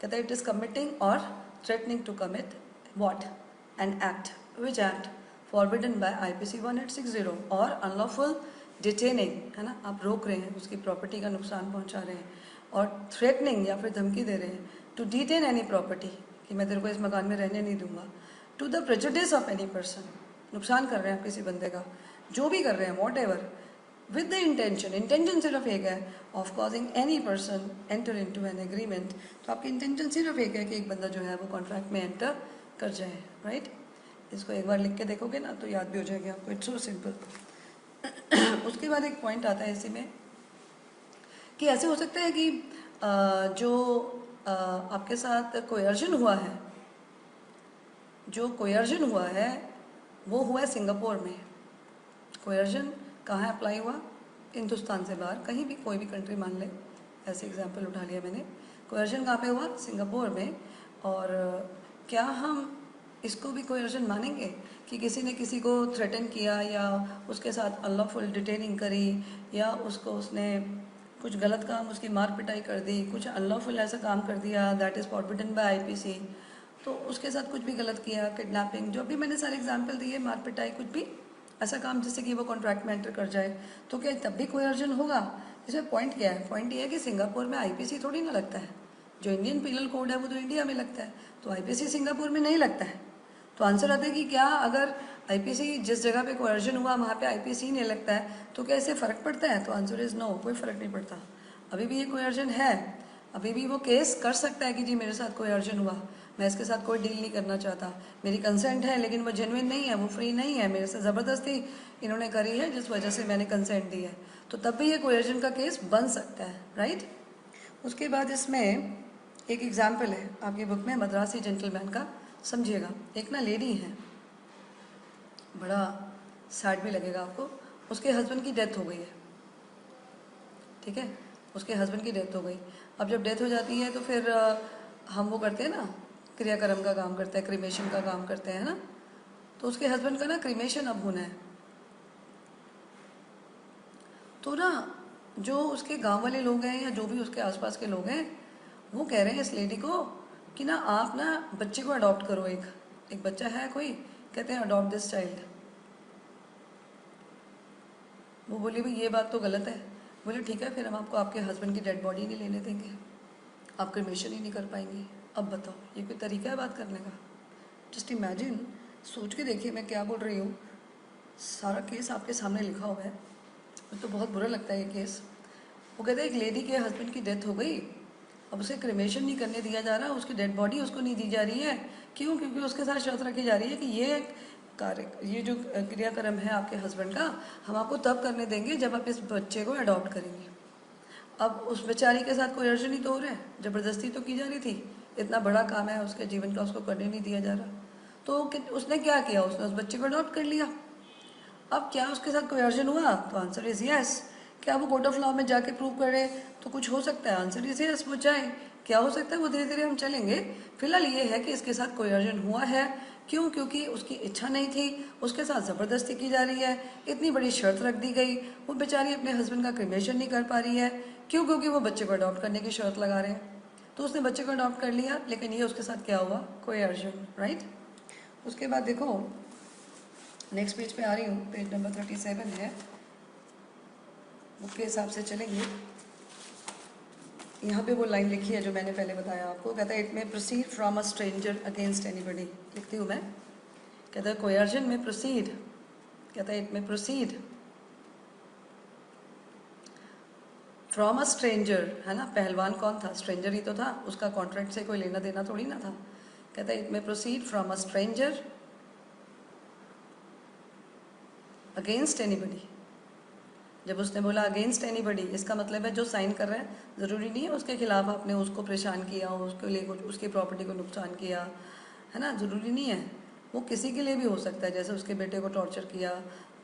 कहता है इट इज़ कमिटिंग और threatening to commit what, an act, which act forbidden by IPC 1860 और अनलॉफुल डिटेनिंग, है ना, आप रोक रहे हैं, उसकी प्रॉपर्टी का नुकसान पहुंचा रहे हैं, और थ्रेटनिंग या फिर धमकी दे रहे हैं टू डिटेन एनी प्रॉपर्टी, कि मैं तेरे को इस मकान में रहने नहीं दूंगा, to the prejudice of any person, नुकसान कर रहे हैं आप किसी बंदे का, जो भी कर रहे हैं, what ever, with the intention, intention सिर्फ एक है, of causing any person enter into an agreement. तो आपकी इंटेंशन सिर्फ एक है कि एक बंदा जो है वो कॉन्ट्रैक्ट में एंटर कर जाए, राइट? इसको एक बार लिख के देखोगे ना तो याद भी हो जाएगा आपको, इट्स सो सिंपल। उसके बाद एक पॉइंट आता है इसी में कि ऐसे हो सकता है कि जो आपके साथ कोयर्जन हुआ है, जो कोयर्जन हुआ है वो हुआ है सिंगापुर में। कोयर्जन कहाँ अप्लाई हुआ? हिंदुस्तान से बाहर, कहीं भी, कोई भी कंट्री मान ले, ऐसे एग्जांपल उठा लिया मैंने। कोयर्जन कहाँ पे हुआ? सिंगापुर में। और क्या हम इसको भी कोयर्जन मानेंगे कि किसी ने किसी को थ्रेटन किया या उसके साथ अनलॉफुल डिटेनिंग करी, या उसको उसने कुछ गलत काम, उसकी मार पिटाई कर दी, कुछ अनलॉफुल ऐसा काम कर दिया that is forbidden by IPC, तो उसके साथ कुछ भी गलत किया, किडनैपिंग, जो भी मैंने सारे एग्जाम्पल दिए, मार पिटाई, कुछ भी ऐसा काम जिससे कि वो कॉन्ट्रैक्ट में एंटर कर जाए, तो क्या तब भी कोयर्जन होगा? इसमें पॉइंट क्या है? पॉइंट ये है कि सिंगापुर में आईपीसी थोड़ी ना लगता है, जो इंडियन पीनल कोड है वो तो इंडिया में लगता है, तो आईपीसी सिंगापुर में नहीं लगता है। तो आंसर आता है कि क्या अगर आईपीसी जिस जगह पे कोयर्जन हुआ वहाँ पे आईपीसी नहीं लगता है तो क्या इससे फ़र्क पड़ता है? तो आंसर इज़ नो, कोई फ़र्क नहीं पड़ता। अभी भी ये कोयर्जन है, अभी भी वो केस कर सकता है कि जी मेरे साथ कोयर्जन हुआ, मैं इसके साथ कोई डील नहीं करना चाहता, मेरी कंसेंट है लेकिन वो जेन्युइन नहीं है, वो फ्री नहीं है, मेरे से ज़बरदस्ती इन्होंने करी है जिस वजह से मैंने कंसेंट दी है, तो तब भी ये कोयर्जन का केस बन सकता है, राइट? उसके बाद इसमें एक एग्जाम्पल है आपकी बुक में, मद्रासी जेंटलमैन का, समझिएगा। एक ना लेडी है, बड़ा सैड भी लगेगा आपको, उसके हस्बैंड की डेथ हो गई है, ठीक है, उसके हस्बैंड की डेथ हो गई। अब जब डेथ हो जाती है तो फिर हम वो करते हैं ना, क्रियाक्रम का काम करते हैं, क्रीमेशन का काम करते हैं ना, तो उसके हस्बैंड का ना क्रीमेशन अब होना है। तो ना जो उसके गांव वाले लोग हैं या जो भी उसके आसपास के लोग हैं, वो कह रहे हैं इस लेडी को कि ना आप ना बच्चे को अडॉप्ट करो, एक बच्चा है कोई, कहते हैं अडॉप्ट दिस चाइल्ड। वो बोली भाई ये बात तो गलत है। बोले ठीक है, फिर हम आपको आपके हस्बैंड की डेड बॉडी नहीं लेने देंगे, आप क्रिमेशन ही नहीं कर पाएंगी। अब बताओ ये कोई तरीका है बात करने का? जस्ट इमेजिन, सोच के देखिए मैं क्या बोल रही हूँ। सारा केस आपके सामने लिखा हुआ है, मुझे तो बहुत बुरा लगता है ये केस। वो कहते हैं एक लेडी के हस्बैंड की डेथ हो गई अब उसे क्रिमेशन नहीं करने दिया जा रहा, उसकी डेड बॉडी उसको नहीं दी जा रही है। क्यों? क्योंकि उसके साथ शर्त रखी जा रही है कि ये कार्य, ये जो क्रियाक्रम है आपके हस्बैंड का, हम आपको तब करने देंगे जब आप इस बच्चे को अडॉप्ट करेंगे। अब उस बेचारी के साथ कोई अर्जन ही तो हो रहा है, ज़बरदस्ती तो की जा रही थी, इतना बड़ा काम है उसके जीवन का, उसको करने नहीं दिया जा रहा। तो उसने क्या किया? उसने उस बच्चे को अडॉप्ट कर लिया। अब क्या उसके साथ कोई अर्जन हुआ? तो आंसर इज यस। क्या वो कोर्ट ऑफ लॉ में जाके प्रूव करे तो कुछ हो सकता है? आंसर इज यस, वो जाए। क्या हो सकता है? वो धीरे धीरे हम चलेंगे। फिलहाल ये है कि इसके साथ कोई अर्जन हुआ है। क्यों? क्योंकि उसकी इच्छा नहीं थी, उसके साथ ज़बरदस्ती की जा रही है, इतनी बड़ी शर्त रख दी गई, वो बेचारी अपने हस्बैंड का क्रिमेशन नहीं कर पा रही है। क्यों? क्योंकि वो बच्चे को अडॉप्ट करने की शर्त लगा रहे हैं। तो उसने बच्चे को अडॉप्ट कर लिया, लेकिन ये उसके साथ क्या हुआ? कोई अर्जन, राइट। उसके बाद देखो नेक्स्ट पेज पे आ रही हूँ, पेज नंबर 37 है, बुक के हिसाब से चलेंगे। यहाँ पे वो लाइन लिखी है जो मैंने पहले बताया आपको, कहता है इट में proceed from a stranger against anybody. लिखती हूँ मैं, कहता है कोयर्जन में प्रोसीड, कहता है इट में प्रोसीड फ्रॉम अ स्ट्रेंजर, है ना। पहलवान कौन था? स्ट्रेंजर ही तो था, उसका कॉन्ट्रैक्ट से कोई लेना देना थोड़ी ना था। कहता है इट में proceed from a stranger against anybody. जब उसने बोला अगेंस्ट एनीबडी, इसका मतलब है जो साइन कर रहा है, ज़रूरी नहीं है उसके खिलाफ आपने उसको परेशान किया, उसके लिए कुछ उसकी प्रॉपर्टी को नुकसान किया, है ना, ज़रूरी नहीं है। वो किसी के लिए भी हो सकता है, जैसे उसके बेटे को टॉर्चर किया,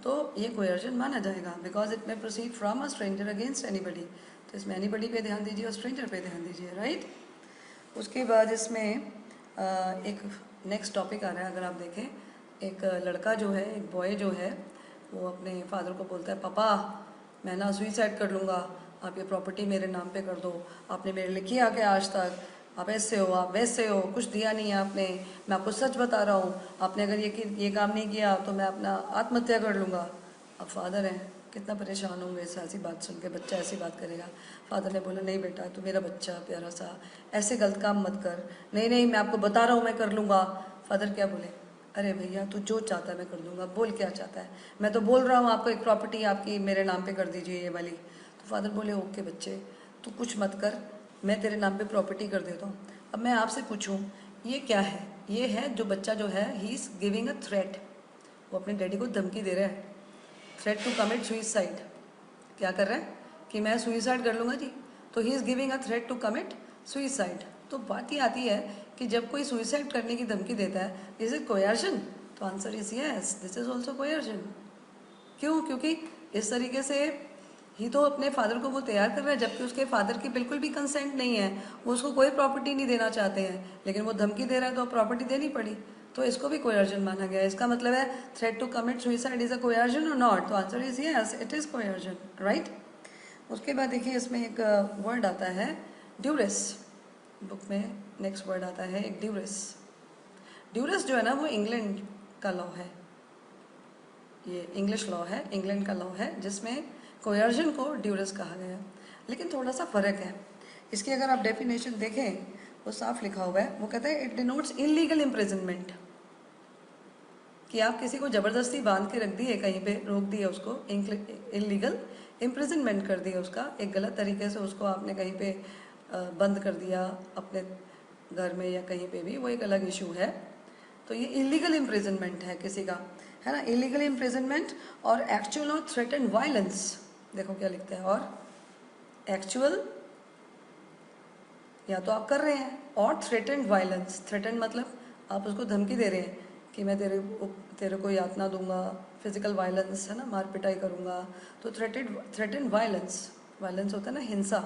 तो ये कोयर्जन माना जाएगा। बिकॉज इट में proceed from a stranger against anybody, तो इसमें एनीबडी पे ध्यान दीजिए और स्ट्रेंजर पे ध्यान दीजिए, राइट। उसके बाद इसमें एक नेक्स्ट टॉपिक आ रहा है, अगर आप देखें, एक लड़का जो है, एक बॉय जो है, वो अपने फादर को बोलता है, पापा मैं ना सुइसाइड कर लूँगा, आप ये प्रॉपर्टी मेरे नाम पे कर दो, आपने मेरे लिए किया क्या आज तक, आप ऐसे हो, आप वैसे हो, कुछ दिया नहीं है आपने, मैं आपको सच बता रहा हूँ, आपने अगर ये काम नहीं किया तो मैं अपना आत्महत्या कर लूँगा। अब फादर हैं, कितना परेशान होंगे इस ऐसी बात सुन के, बच्चा ऐसी बात करेगा। फादर ने बोला नहीं बेटा, तू मेरा बच्चा प्यारा सा, ऐसे गलत काम मत कर। नहीं नहीं मैं आपको बता रहा हूँ मैं कर लूँगा। फादर क्या बोले? अरे भैया तू जो चाहता है मैं कर दूंगा, बोल क्या चाहता है, मैं तो बोल रहा हूँ आपको एक प्रॉपर्टी आपकी मेरे नाम पे कर दीजिए ये वाली। तो फादर बोले ओके बच्चे, तू कुछ मत कर, मैं तेरे नाम पे प्रॉपर्टी कर देता हूँ। अब मैं आपसे पूछूँ ये क्या है? ये है जो बच्चा जो है, ही इज़ गिविंग अ थ्रेट, वो अपने डैडी को धमकी दे रहा है, थ्रेट टू कमिट सुइसाइड। क्या कर रहा है कि मैं सुइसाइड कर लूँगा जी, तो he is giving a threat to commit suicide. तो बात ही आती है कि जब कोई सुइसाइड करने की धमकी देता है, इज इट कोयर्जन? तो answer is yes, this is also coercion. क्यों? क्योंकि इस तरीके से ही तो अपने फादर को वो तैयार कर रहा है, जबकि उसके फादर की बिल्कुल भी कंसेंट नहीं है, वो उसको कोई प्रॉपर्टी नहीं देना चाहते हैं, लेकिन वो धमकी दे रहा है तो प्रॉपर्टी देनी पड़ी, तो इसको भी कोयर्जन माना गया। इसका मतलब है threat to commit suicide is a coercion और नॉट? तो answer is yes, it is coercion, right. उसके बाद देखिए इसमें एक वर्ड आता है ड्यूरेस, बुक में नेक्स्ट वर्ड आता है एक ड्यूरेस। ड्यूरेस जो है ना वो इंग्लैंड का लॉ है, ये इंग्लिश लॉ है, इंग्लैंड का लॉ है, जिसमें कोयर्जन को ड्यूरेस कहा गया है। लेकिन थोड़ा सा फ़र्क है, इसकी अगर आप डेफिनेशन देखें वो साफ लिखा हुआ है, वो कहता है इट डिनोट्स इलीगल इम्प्रिजनमेंट, कि आप किसी को ज़बरदस्ती बांध के रख दिए कहीं पे, रोक दिए उसको, इलीगल इम्प्रिजनमेंट कर दिया उसका, एक गलत तरीके से उसको आपने कहीं पे बंद कर दिया अपने घर में या कहीं पे भी, वो एक अलग इशू है। तो ये इलीगल इम्प्रिजनमेंट है किसी का, है ना, इलीगल इम्प्रिजनमेंट। और एक्चुअल और थ्रेटन वायलेंस, देखो क्या लिखते हैं, और एक्चुअल या तो आप कर रहे हैं, और थ्रेटन वायलेंस, थ्रेटन मतलब आप उसको धमकी दे रहे हैं कि मैं तेरे को यातना दूंगा, फिजिकल वायलेंस है ना, मार पिटाई करूंगा। तो थ्रेटन वायलेंस, वायलेंस होता है ना हिंसा,